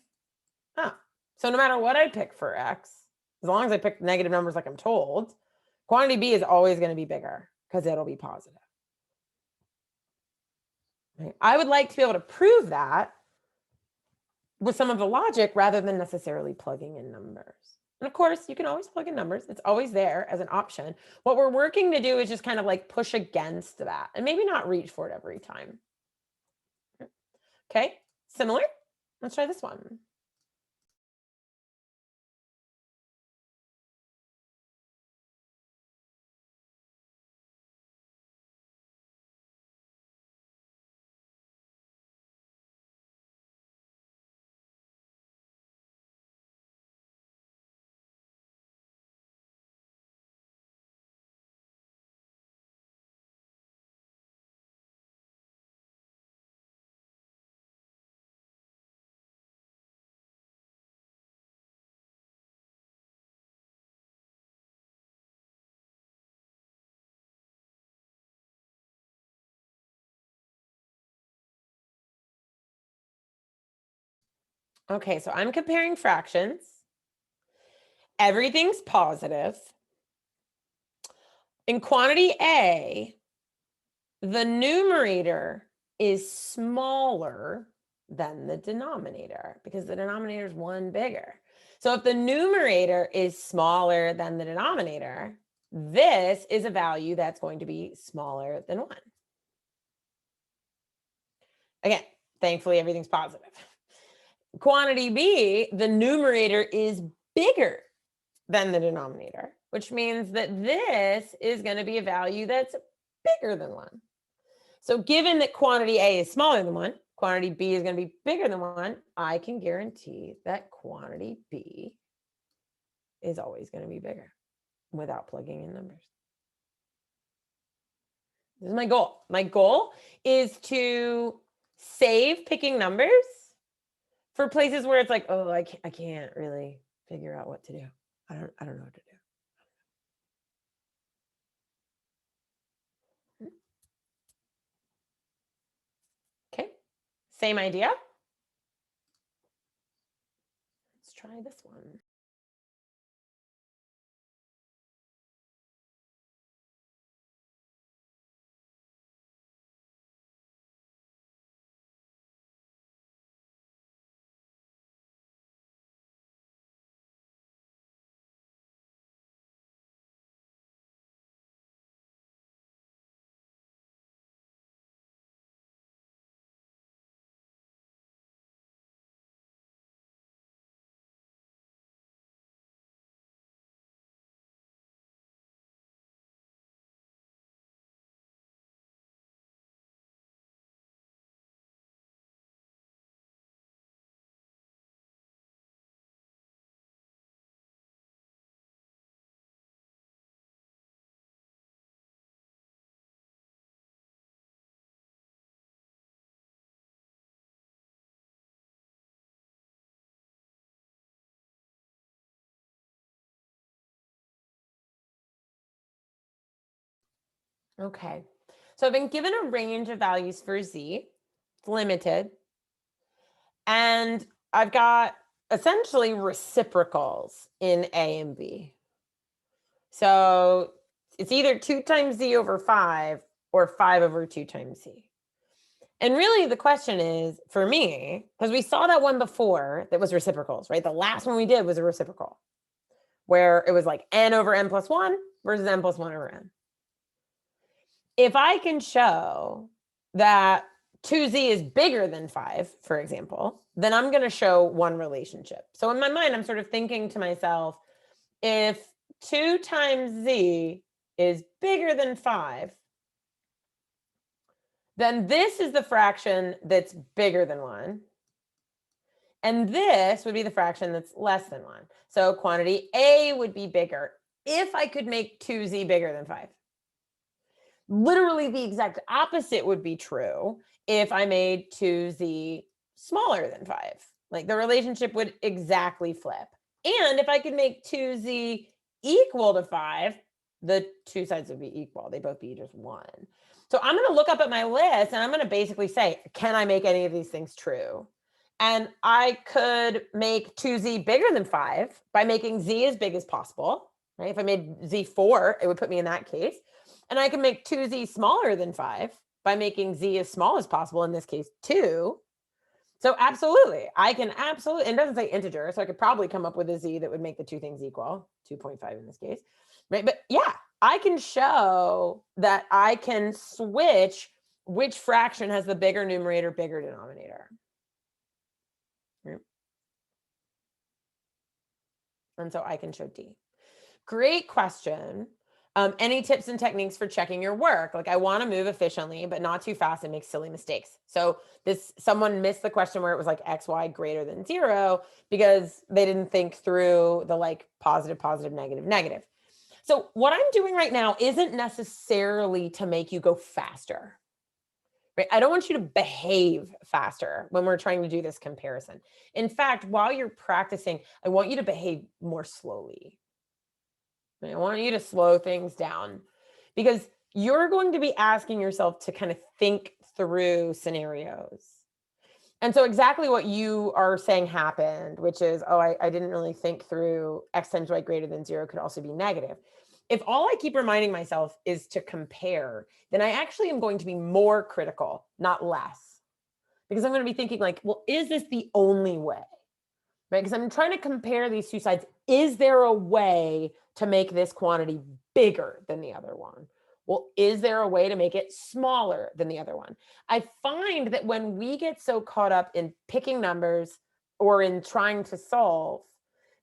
So no matter what I pick for x, as long as I pick negative numbers like I'm told, quantity B is always going to be bigger because it'll be positive. Right? I would like to be able to prove that with some of the logic rather than necessarily plugging in numbers. And of course, you can always plug in numbers. It's always there as an option. What we're working to do is just kind of like push against that and maybe not reach for it every time. Okay, similar. Let's try this one. Okay, so I'm comparing fractions. Everything's positive. In quantity A, the numerator is smaller than the denominator because the denominator is 1 bigger. So if the numerator is smaller than the denominator, this is a value that's going to be smaller than 1. Again, thankfully, everything's positive. Quantity B, the numerator is bigger than the denominator, which means that this is going to be a value that's bigger than 1. So given that quantity A is smaller than 1, quantity B is going to be bigger than 1, I can guarantee that quantity B is always going to be bigger without plugging in numbers. This is my goal. My goal is to save picking numbers for places where it's like, oh, I can't really figure out what to do. I don't know what to do. Okay, same idea. Let's try this one. Okay, so I've been given a range of values for Z, it's limited, and I've got essentially reciprocals in A and B. So it's either 2 times Z over 5 or 5 over 2 times Z. And really the question is, for me, because we saw that one before that was reciprocals, right? The last one we did was a reciprocal, where it was like n over n plus 1 versus n plus 1 over n. If I can show that 2z is bigger than 5, for example, then I'm going to show one relationship. So in my mind, I'm sort of thinking to myself, if 2 times z is bigger than 5, then this is the fraction that's bigger than 1. And this would be the fraction that's less than 1. So quantity A would be bigger if I could make 2z bigger than 5. Literally the exact opposite would be true if I made 2z smaller than 5. Like the relationship would exactly flip. And if I could make 2z equal to 5, the two sides would be equal. They both be just 1. So I'm going to look up at my list and I'm going to basically say, can I make any of these things true? And I could make 2z bigger than 5 by making z as big as possible, right? If I made z 4, it would put me in that case. And I can make 2z smaller than 5 by making z as small as possible, in this case, 2. So absolutely, I can absolutely, and it doesn't say integer, so I could probably come up with a z that would make the two things equal, 2.5 in this case, right? But yeah, I can show that I can switch which fraction has the bigger numerator, bigger denominator. Right? And so I can show D. Great question. Any tips and techniques for checking your work? Like I want to move efficiently, but not too fast and make silly mistakes. So someone missed the question where it was like X, Y greater than 0 because they didn't think through the like positive, positive, negative, negative. So what I'm doing right now isn't necessarily to make you go faster. Right? I don't want you to behave faster when we're trying to do this comparison. In fact, while you're practicing, I want you to behave more slowly. I want you to slow things down because you're going to be asking yourself to kind of think through scenarios. And so exactly what you are saying happened, which is, oh, I didn't really think through x times y greater than 0 could also be negative. If all I keep reminding myself is to compare, then I actually am going to be more critical, not less. Because I'm going to be thinking like, well, is this the only way? Right? Because I'm trying to compare these two sides. Is there a way to make this quantity bigger than the other one? Well, is there a way to make it smaller than the other one? I find that when we get so caught up in picking numbers or in trying to solve,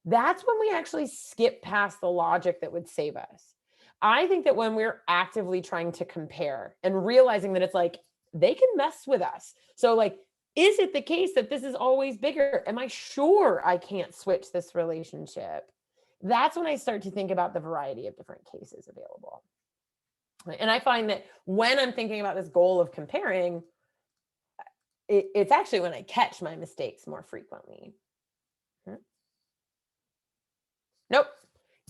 that's when we actually skip past the logic that would save us. I think that when we're actively trying to compare and realizing that it's like, they can mess with us. So like, is it the case that this is always bigger? Am I sure I can't switch this relationship? That's when I start to think about the variety of different cases available. And I find that when I'm thinking about this goal of comparing, it's actually when I catch my mistakes more frequently. Nope.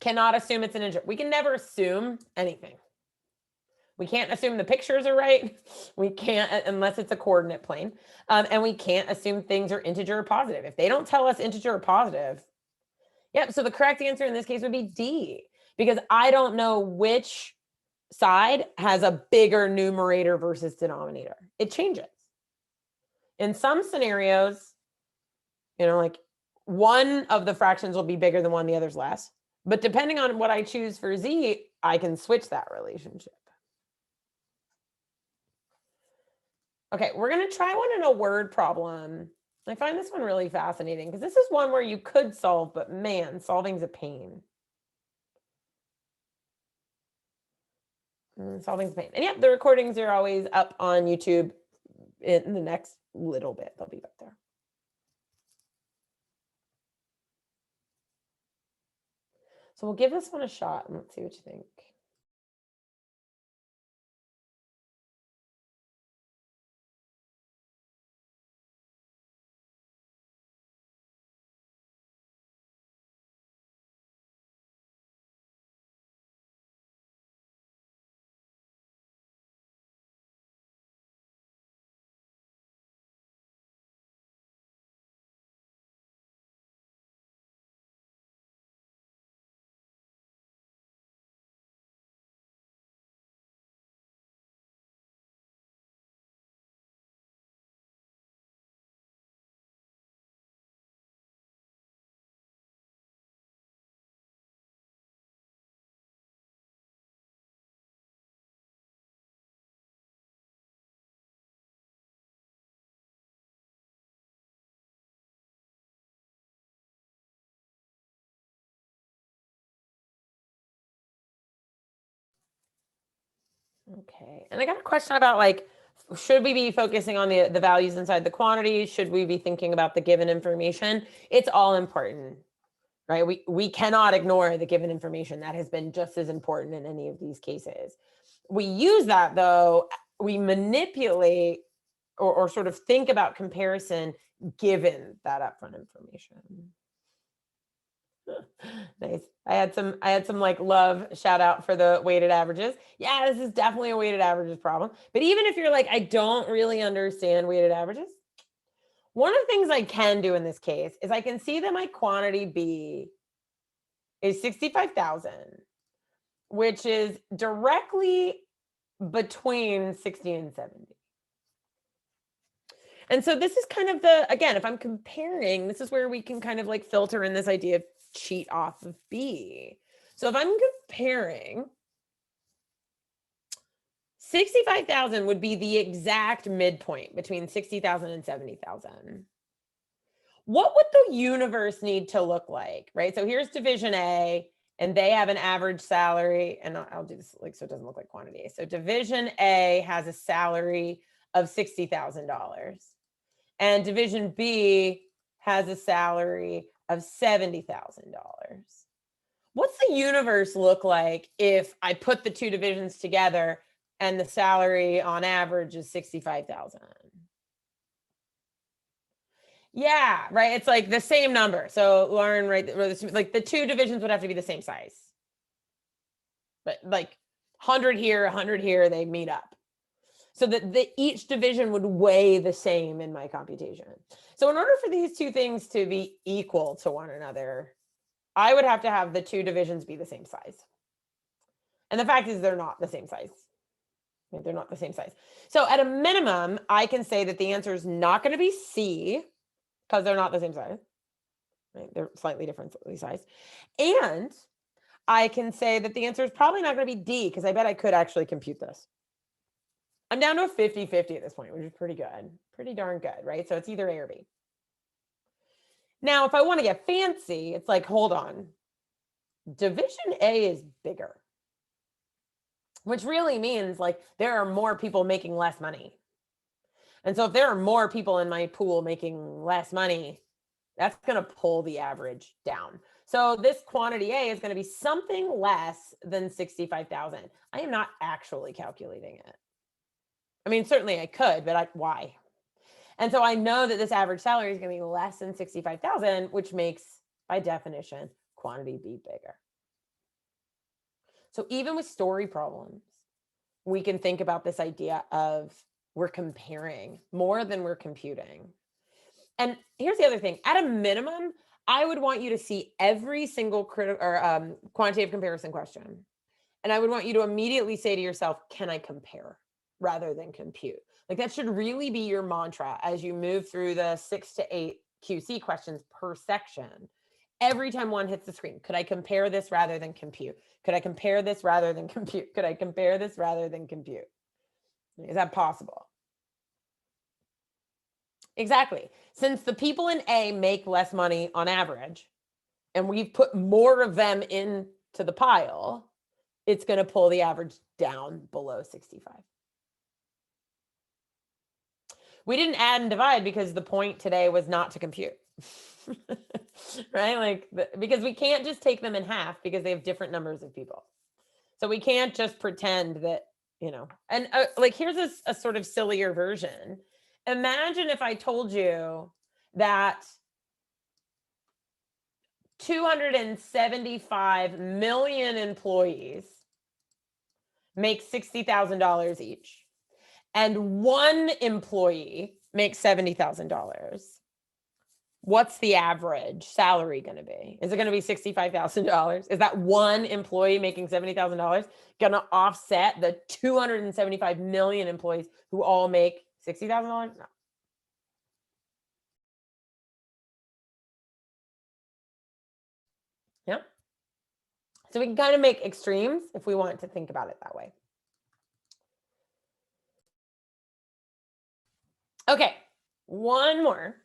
Cannot assume it's an integer. We can never assume anything. We can't assume the pictures are right. We can't, unless it's a coordinate plane. And we can't assume things are integer or positive. If they don't tell us integer or positive, yep. So the correct answer in this case would be D, because I don't know which side has a bigger numerator versus denominator. It changes. In some scenarios, like one of the fractions will be bigger than one, the other's less. But depending on what I choose for Z, I can switch that relationship. Okay, we're going to try one in a word problem. I find this one really fascinating because this is one where you could solve, but man, solving's a pain. Solving's a pain. And yeah, the recordings are always up on YouTube in the next little bit. They'll be up there. So we'll give this one a shot and let's see what you think. Okay, and I got a question about like, should we be focusing on the values inside the quantity? Should we be thinking about the given information? It's all important, right? We cannot ignore the given information. That has been just as important in any of these cases. We use that though, we manipulate or sort of think about comparison given that upfront information. Nice. I had some like love shout out for the weighted averages. Yeah, this is definitely a weighted averages problem. But even if you're like, I don't really understand weighted averages, one of the things I can do in this case is I can see that my quantity B is 65,000, which is directly between 60 and 70. And so this is kind of again, if I'm comparing, this is where we can kind of like filter in this idea of cheat off of B. So if I'm comparing, 65,000 would be the exact midpoint between 60,000 and 70,000. What would the universe need to look like, right? So here's division A, and they have an average salary, and I'll do this like so it doesn't look like quantity. So division A has a salary of $60,000, and division B has a salary of $70,000. What's the universe look like if I put the two divisions together and the salary on average is 65,000? Yeah, right. It's like the same number. So Lauren, right, like the two divisions would have to be the same size. But like 100 here, 100 here, they meet up. so that each division would weigh the same in my computation. So in order for these two things to be equal to one another, I would have to have the two divisions be the same size. And the fact is they're not the same size. They're not the same size. So at a minimum, I can say that the answer is not going to be C because they're not the same size. Right? They're slightly differently sized. And I can say that the answer is probably not going to be D because I bet I could actually compute this. I'm down to a 50-50 at this point, which is pretty good. Pretty darn good, right? So it's either A or B. Now, if I want to get fancy, it's like, hold on. Division A is bigger, which really means like there are more people making less money. And so if there are more people in my pool making less money, that's going to pull the average down. So this quantity A is going to be something less than 65,000. I am not actually calculating it. I mean, certainly I could, but why? And so I know that this average salary is going to be less than 65,000, which makes, by definition, quantity B bigger. So even with story problems, we can think about this idea of we're comparing more than we're computing. And here's the other thing. At a minimum, I would want you to see every single quantitative comparison question. And I would want you to immediately say to yourself, can I compare rather than compute? Like that should really be your mantra as you move through the 6 to 8 QC questions per section. Every time one hits the screen, could I compare this rather than compute? Could I compare this rather than compute? Could I compare this rather than compute? Is that possible? Exactly. Since the people in A make less money on average, and we've put more of them into the pile, it's going to pull the average down below 65. We didn't add and divide because the point today was not to compute. Right? Like, because we can't just take them in half because they have different numbers of people. So we can't just pretend that, and like, here's a sort of sillier version. Imagine if I told you that 275 million employees make $60,000 each, and one employee makes $70,000. What's the average salary going to be? Is it going to be $65,000? Is that one employee making $70,000 going to offset the 275 million employees who all make $60,000? No. Yeah. So we can kind of make extremes if we want to think about it that way. Okay, one more,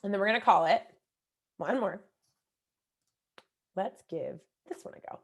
and then we're going to call it one more. Let's give this one a go.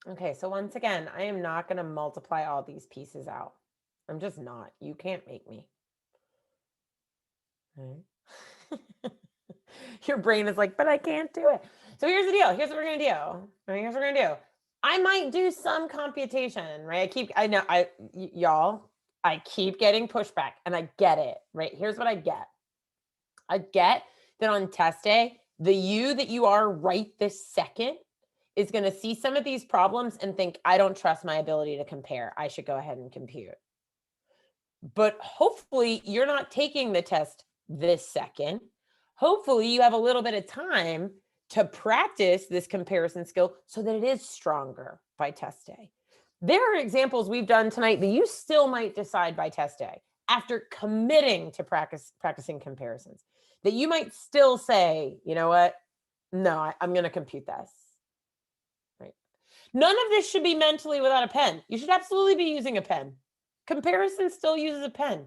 Okay, so once again, I am not going to multiply all these pieces out. I'm just not. You can't make me. Right? Your brain is like, but I can't do it. So here's the deal. Here's what we're going to do. Here's what we're going to do. I might do some computation, right? Y'all, I keep getting pushback and I get it, right? Here's what I get. I get that on test day, the you that you are right this second is going to see some of these problems and think, I don't trust my ability to compare. I should go ahead and compute. But hopefully you're not taking the test this second. Hopefully you have a little bit of time to practice this comparison skill so that it is stronger by test day. There are examples we've done tonight that you still might decide by test day after committing to practicing comparisons, that you might still say, you know what? No, I'm going to compute this. Right? None of this should be mentally without a pen. You should absolutely be using a pen. Comparison still uses a pen.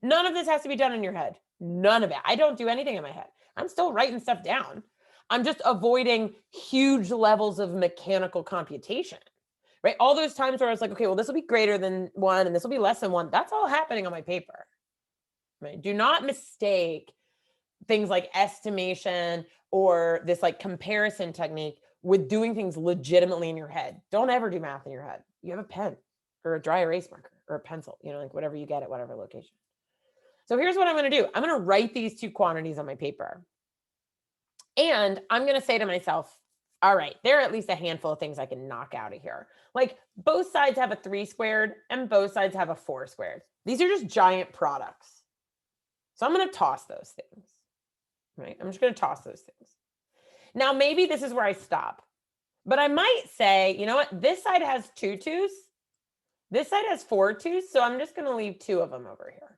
None of this has to be done in your head. None of it. I don't do anything in my head. I'm still writing stuff down. I'm just avoiding huge levels of mechanical computation, right? All those times where I was like, okay, well, this will be greater than 1 and this will be less than 1. That's all happening on my paper, right? Do not mistake things like estimation or this like comparison technique with doing things legitimately in your head. Don't ever do math in your head. You have a pen or a dry erase marker or a pencil, like whatever you get at whatever location. So here's what I'm going to do. I'm going to write these two quantities on my paper. And I'm going to say to myself, all right, there are at least a handful of things I can knock out of here. Like both sides have a 3 squared and both sides have a 4 squared. These are just giant products. So I'm going to toss those things, right? I'm just going to toss those things. Now, maybe this is where I stop, but I might say, you know what? This side has 2 2's. This side has 4 2's. So I'm just going to leave 2 of them over here.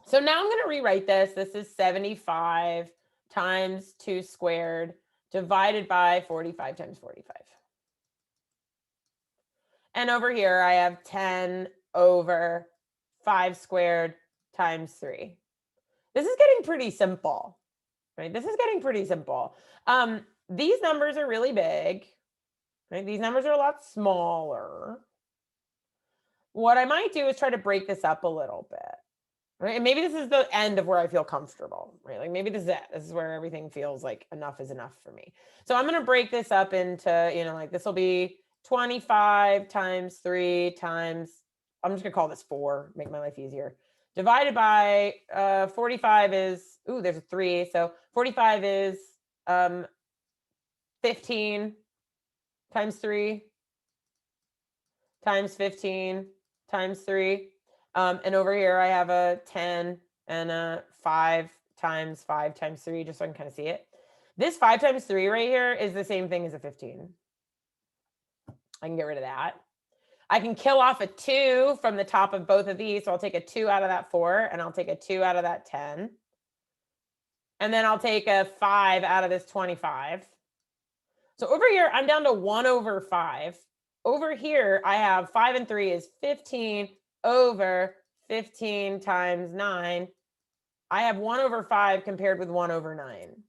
So now I'm going to rewrite this. This is 75 times 2 squared divided by 45 times 45. And over here, I have 10 over 5 squared times 3. This is getting pretty simple, right? This is getting pretty simple. These numbers are really big, right? These numbers are a lot smaller. What I might do is try to break this up a little bit. Right? And maybe this is the end of where I feel comfortable, right? Like maybe this is it. This is where everything feels like enough is enough for me. So I'm going to break this up into, like this will be 25 times 3 times, I'm just going to call this 4, make my life easier. Divided by 45 is, there's a 3. So 45 is 15 times 3 times 15 times 3. And over here, I have a 10 and a 5 times 5 times 3, just so I can kind of see it. This 5 times 3 right here is the same thing as a 15. I can get rid of that. I can kill off a 2 from the top of both of these. So I'll take a 2 out of that 4, and I'll take a 2 out of that 10. And then I'll take a 5 out of this 25. So over here, I'm down to 1 over 5. Over here, I have 5 and 3 is 15 over 15 times 9. I have 1 over 5 compared with 1 over 9.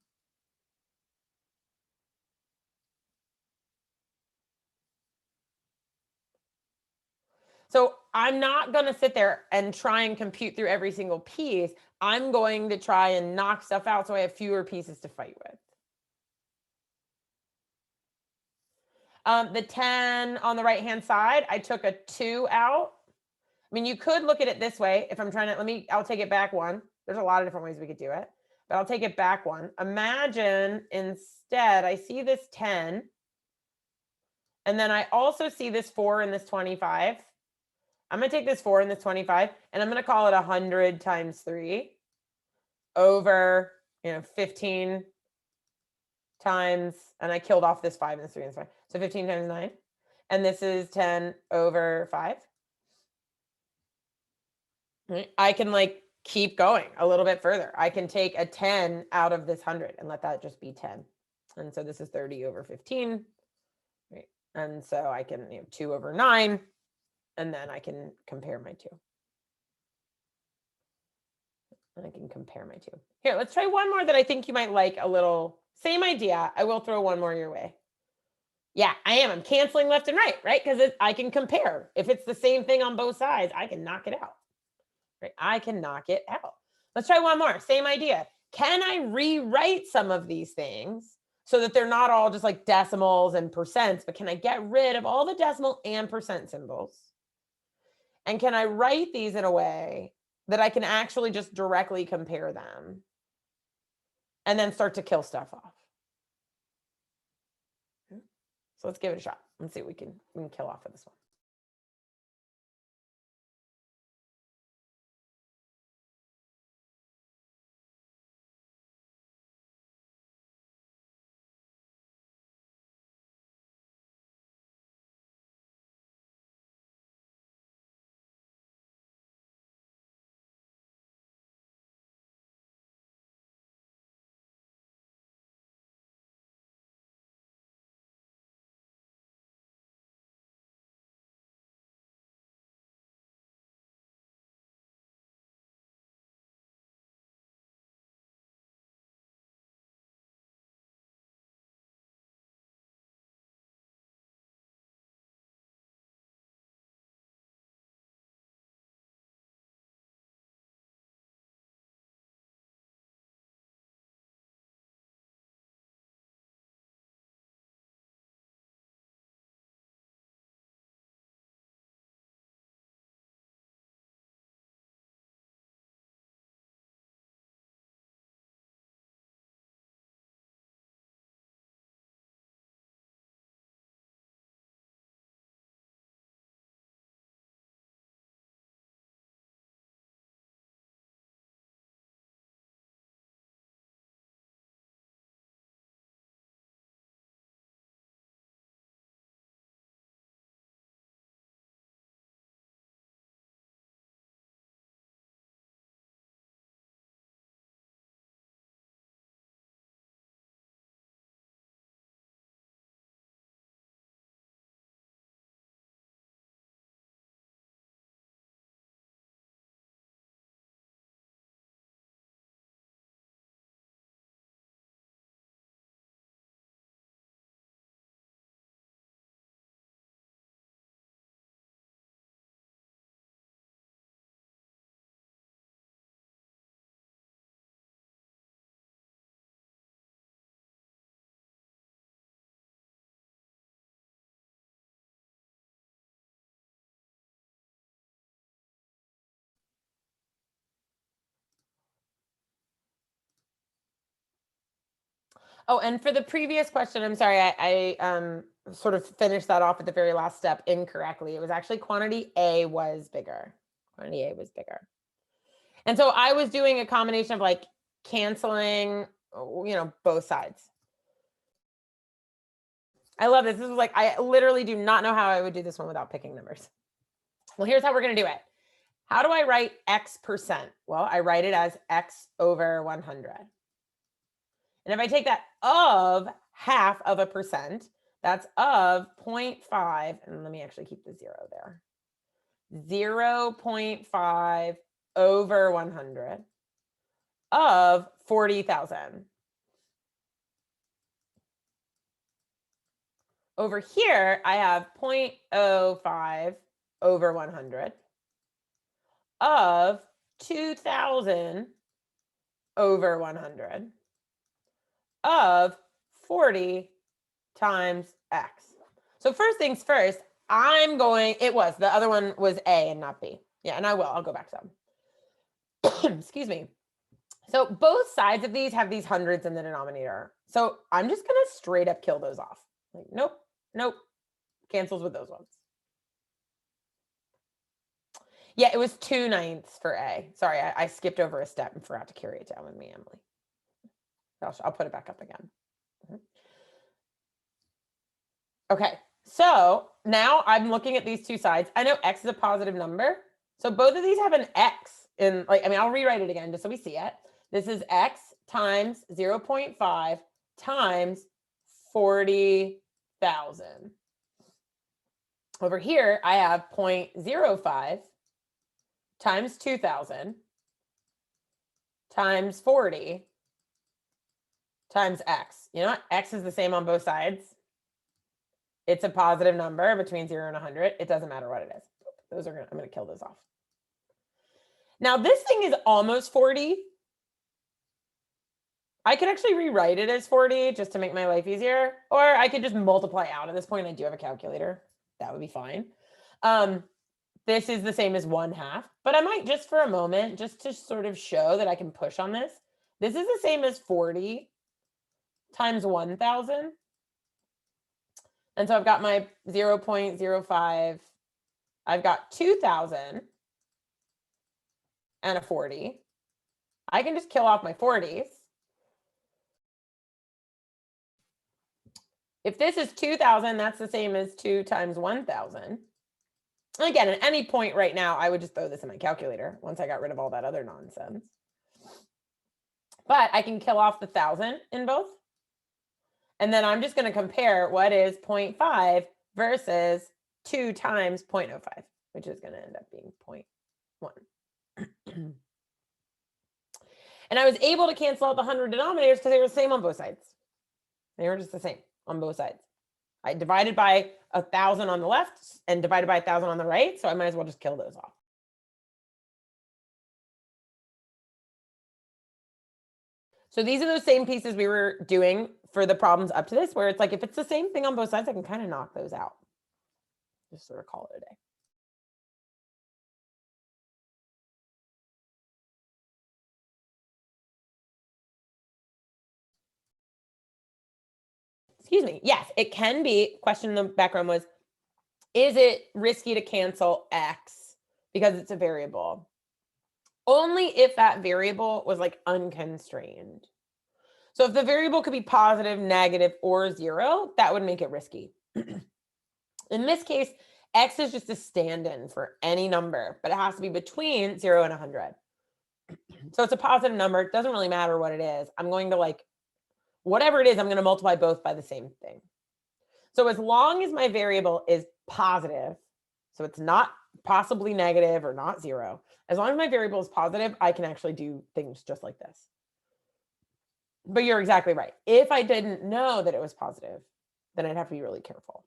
So I'm not going to sit there and try and compute through every single piece. I'm going to try and knock stuff out so I have fewer pieces to fight with. The 10 on the right-hand side, I took a 2 out. I mean, you could look at it this way. If I'm trying to, I'll take it back 1. There's a lot of different ways we could do it, but I'll take it back 1. Imagine instead, I see this 10, and then I also see this 4 and this 25. I'm going to take this 4 and this 25, and I'm going to call it 100 times 3 over, 15 times, and I killed off this 5 and this 3 and this 5. So 15 times 9. And this is 10 over 5. Right? I can keep going a little bit further. I can take a 10 out of this 100 and let that just be 10. And so this is 30 over 15. Right? And so I can 2 over 9, and then I can compare my 2. And I can compare my 2. Here, let's try one more that I think you might like a little. Same idea. I will throw one more your way. Yeah, I am. I'm canceling left and right? Because I can compare. If it's the same thing on both sides, I can knock it out. Right? I can knock it out. Let's try one more. Same idea. Can I rewrite some of these things so that they're not all just like decimals and percents, but can I get rid of all the decimal and percent symbols? And can I write these in a way that I can actually just directly compare them and then start to kill stuff off? So let's give it a shot. Let's see what we can kill off of this one. Oh, and for the previous question, I'm sorry, I sort of finished that off at the very last step incorrectly. It was actually quantity A was bigger. Quantity A was bigger. And so I was doing a combination of like canceling, both sides. I love this. This is like, I literally do not know how I would do this one without picking numbers. Well, here's how we're going to do it. How do I write X percent? Well, I write it as X over 100. And if I take that of half of a percent, that's of 0.5, and let me actually keep the 0 there. 0.5 over 100 of 40,000. Over here, I have 0.05 over 100 of 2,000 over 100 of 40 times X. So first things first, the other one was A and not B. Yeah, and I'll go back some. Excuse me. So both sides of these have these hundreds in the denominator. So I'm just going to straight up kill those off. Like, nope, cancels with those ones. Yeah, it was 2/9 for A. Sorry, I skipped over a step and forgot to carry it down with me, Emily. I'll put it back up again. Okay, so now I'm looking at these two sides. I know X is a positive number. So both of these have an X in, I'll rewrite it again just so we see it. This is X times 0.5 times 40,000. Over here, I have 0.05 times 2,000 times 40 times X. You know what? X is the same on both sides. It's a positive number between 0 and 100. It doesn't matter what it is. I'm going to kill those off. Now this thing is almost 40. I could actually rewrite it as 40 just to make my life easier, or I could just multiply out. At this point, I do have a calculator. That would be fine. This is the same as 1/2, but I might just for a moment, just to sort of show that I can push on this. This is the same as 40 times 1,000. And so I've got my 0.05. I've got 2,000 and a 40. I can just kill off my 40s. If this is 2,000, that's the same as 2 times 1,000. Again, at any point right now, I would just throw this in my calculator once I got rid of all that other nonsense. But I can kill off the 1,000 in both. And then I'm just going to compare what is 0.5 versus 2 times 0.05, which is going to end up being 0.1. And I was able to cancel out the 100 denominators because they were the same on both sides. They were just the same on both sides. I divided by 1,000 on the left and divided by 1,000 on the right, so I might as well just kill those off. So these are the same pieces we were doing for the problems up to this, where it's like, if it's the same thing on both sides, I can kind of knock those out. Just sort of call it a day. Excuse me. Yes, it can be. Question in the background was, is it risky to cancel X because it's a variable? Only if that variable was like unconstrained. So if the variable could be positive, negative, or 0, that would make it risky. In this case, X is just a stand-in for any number, but it has to be between 0 and 100. So it's a positive number. It doesn't really matter what it is. I'm going to whatever it is, I'm going to multiply both by the same thing. So as long as my variable is positive, so it's not possibly negative or not 0, as long as my variable is positive, I can actually do things just like this. But you're exactly right. If I didn't know that it was positive, then I'd have to be really careful.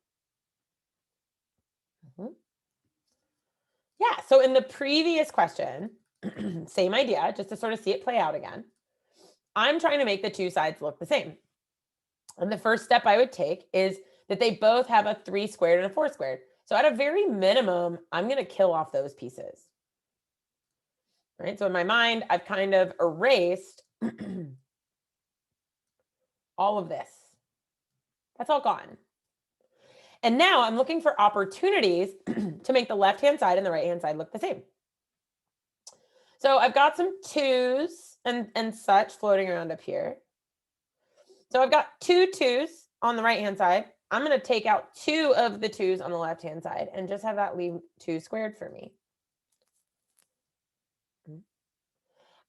Yeah, so in the previous question, same idea, just to sort of see it play out again. I'm trying to make the two sides look the same. And the first step I would take is that they both have a 3 squared and a 4 squared. So at a very minimum, I'm going to kill off those pieces. Right? So in my mind, I've kind of erased all of this. That's all gone. And now I'm looking for opportunities to make the left-hand side and the right-hand side look the same. So I've got some 2s and such floating around up here. So I've got 2 2s on the right-hand side. I'm going to take out 2 of the 2s on the left-hand side and just have that leave 2 squared for me.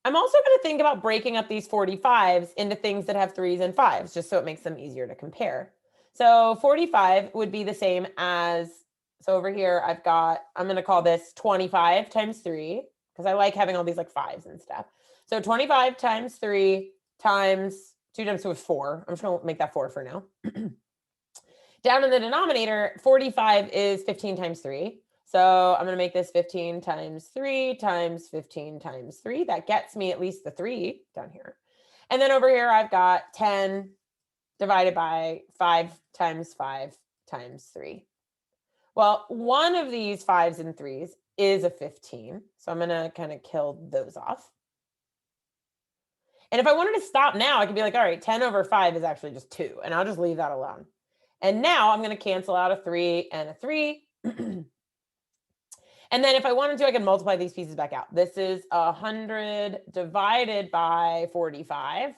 I'm also going to think about breaking up these 45s into things that have 3s and 5s, just so it makes them easier to compare. So 45 would be the same as, so over here I've got, I'm going to call this 25 times 3, because I like having all these like 5s and stuff. So 25 times 3 times 2 times 2 is 4. I'm just going to make that 4 for now. Down in the denominator, 45 is 15 times 3. So I'm going to make this 15 times 3 times 15 times 3. That gets me at least the 3 down here. And then over here, I've got 10 divided by 5 times 5 times 3. Well, one of these 5s and 3s is a 15. So I'm going to kind of kill those off. And if I wanted to stop now, I could be like, all right, 10 over 5 is actually just 2. And I'll just leave that alone. And now I'm going to cancel out a 3 and a 3. And then if I wanted to, I can multiply these pieces back out. This is 100 divided by 45,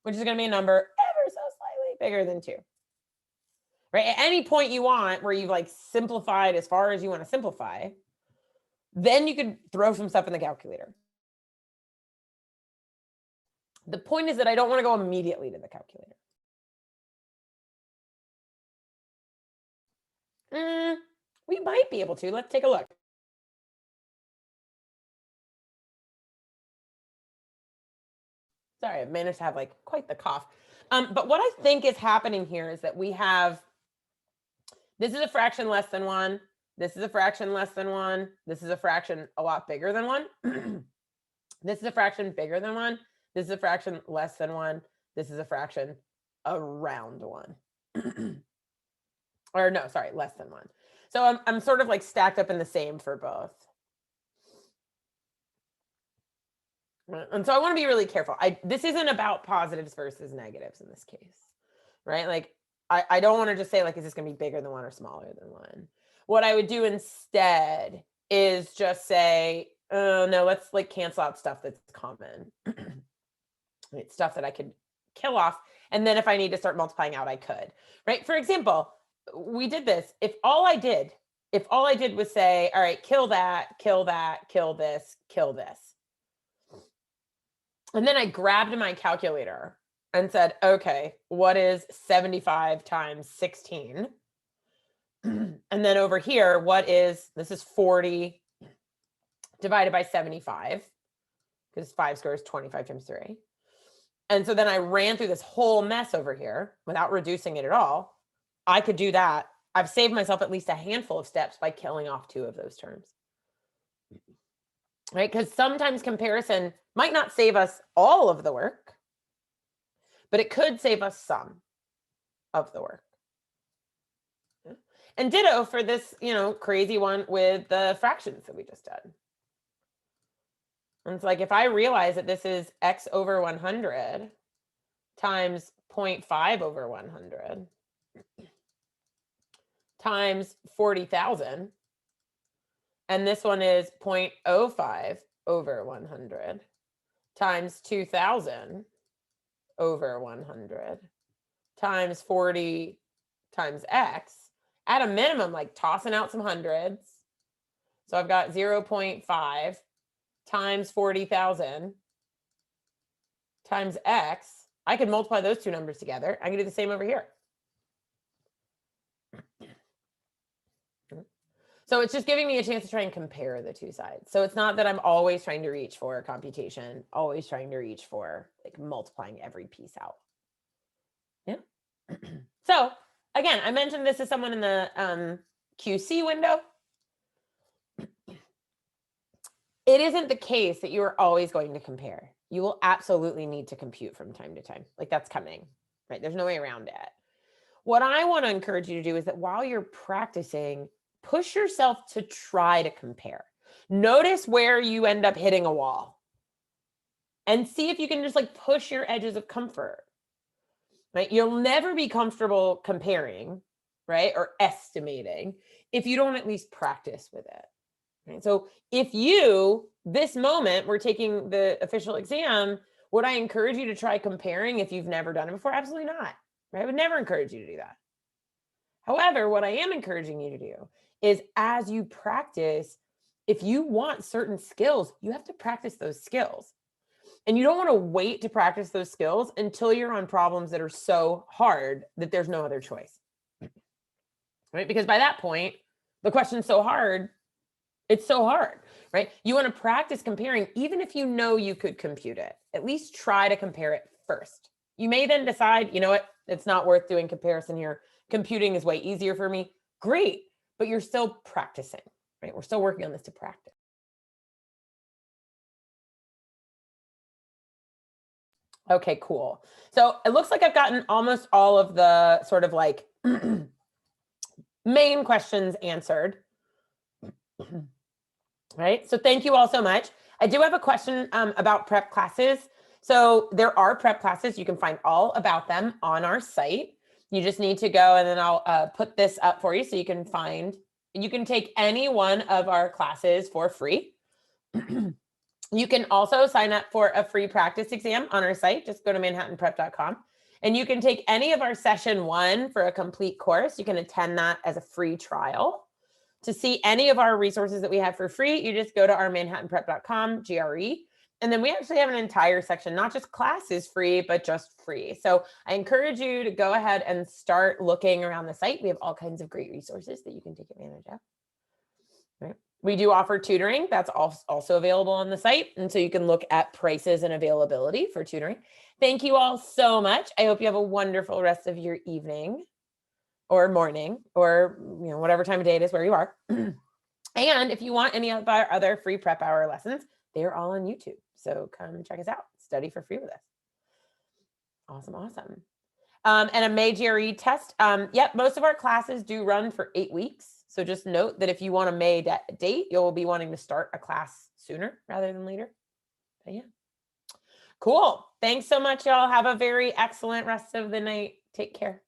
which is going to be a number ever so slightly bigger than 2. Right? At any point you want where you've like simplified as far as you want to simplify, then you could throw some stuff in the calculator. The point is that I don't want to go immediately to the calculator. We might be able to. Let's take a look. Sorry, I managed to have like quite the cough. But what I think is happening here is that we have This is a fraction less than 1. This is a fraction less than 1. This is a fraction a lot bigger than 1. This is a fraction bigger than 1. This is a fraction less than 1. This is a fraction around 1. Or no, sorry, less than 1. So I'm sort of like stacked up in the same for both. And so I want to be really careful. This isn't about positives versus negatives in this case, right? Like I don't want to just say like, is this going to be bigger than 1 or smaller than 1? What I would do instead is just say, oh no, let's like cancel out stuff that's common. It's stuff that I could kill off. And then if I need to start multiplying out, I could, right? For example, we did this. If all I did was say, all right, kill that, kill that, kill this, kill this. And then I grabbed my calculator and said, okay, what is 75 times 16? And then over here, this is 40 divided by 75, because 5 squares 25 times 3. And so then I ran through this whole mess over here without reducing it at all. I could do that. I've saved myself at least a handful of steps by killing off 2 of those terms. Right? Because sometimes comparison might not save us all of the work, but it could save us some of the work. And ditto for this, crazy one with the fractions that we just did. And it's like, if I realize that this is x over 100 times 0.5 over 100 times 40,000, and this one is 0.05 over 100 times 2,000 over 100 times 40 times x, at a minimum, like tossing out some hundreds. So I've got 0.5 times 40,000 times x. I could multiply those 2 numbers together. I can do the same over here. So it's just giving me a chance to try and compare the 2 sides. So it's not that I'm always trying to reach for computation, always trying to reach for like multiplying every piece out. Yeah. So again, I mentioned this as someone in the QC window. It isn't the case that you are always going to compare. You will absolutely need to compute from time to time. Like that's coming, right? There's no way around it. What I want to encourage you to do is that while you're practicing, push yourself to try to compare. Notice where you end up hitting a wall and see if you can just like push your edges of comfort, right? You'll never be comfortable comparing, right? Or estimating if you don't at least practice with it. Right? So if this moment, we're taking the official exam, would I encourage you to try comparing if you've never done it before? Absolutely not. Right? I would never encourage you to do that. However, what I am encouraging you to do is as you practice, if you want certain skills, you have to practice those skills. And you don't want to wait to practice those skills until you're on problems that are so hard that there's no other choice. Right? Because by that point, the question's so hard, it's so hard, right? You want to practice comparing, even if you know you could compute it. At least try to compare it first. You may then decide, you know what, it's not worth doing comparison here. Computing is way easier for me. Great, but you're still practicing, right? We're still working on this to practice. Okay, cool. So it looks like I've gotten almost all of the sort of like main questions answered. Right? So thank you all so much. I do have a question about prep classes. So there are prep classes. You can find all about them on our site. You just need to go, and then I'll put this up for you so you can take any one of our classes for free. You can also sign up for a free practice exam on our site. Just go to manhattanprep.com. And you can take any of our session 1 for a complete course. You can attend that as a free trial. To see any of our resources that we have for free, you just go to our manhattanprep.com GRE. And then we actually have an entire section, not just classes free, but just free. So I encourage you to go ahead and start looking around the site. We have all kinds of great resources that you can take advantage of. Right. We do offer tutoring. That's also available on the site. And so you can look at prices and availability for tutoring. Thank you all so much. I hope you have a wonderful rest of your evening. or morning, or whatever time of day it is where you are. And if you want any of our other free prep hour lessons, they're all on YouTube. So come check us out. Study for free with us. Awesome. And a May GRE test. Yep, most of our classes do run for 8 weeks. So just note that if you want a May date, you'll be wanting to start a class sooner rather than later. But yeah. Cool. Thanks so much, y'all. Have a very excellent rest of the night. Take care.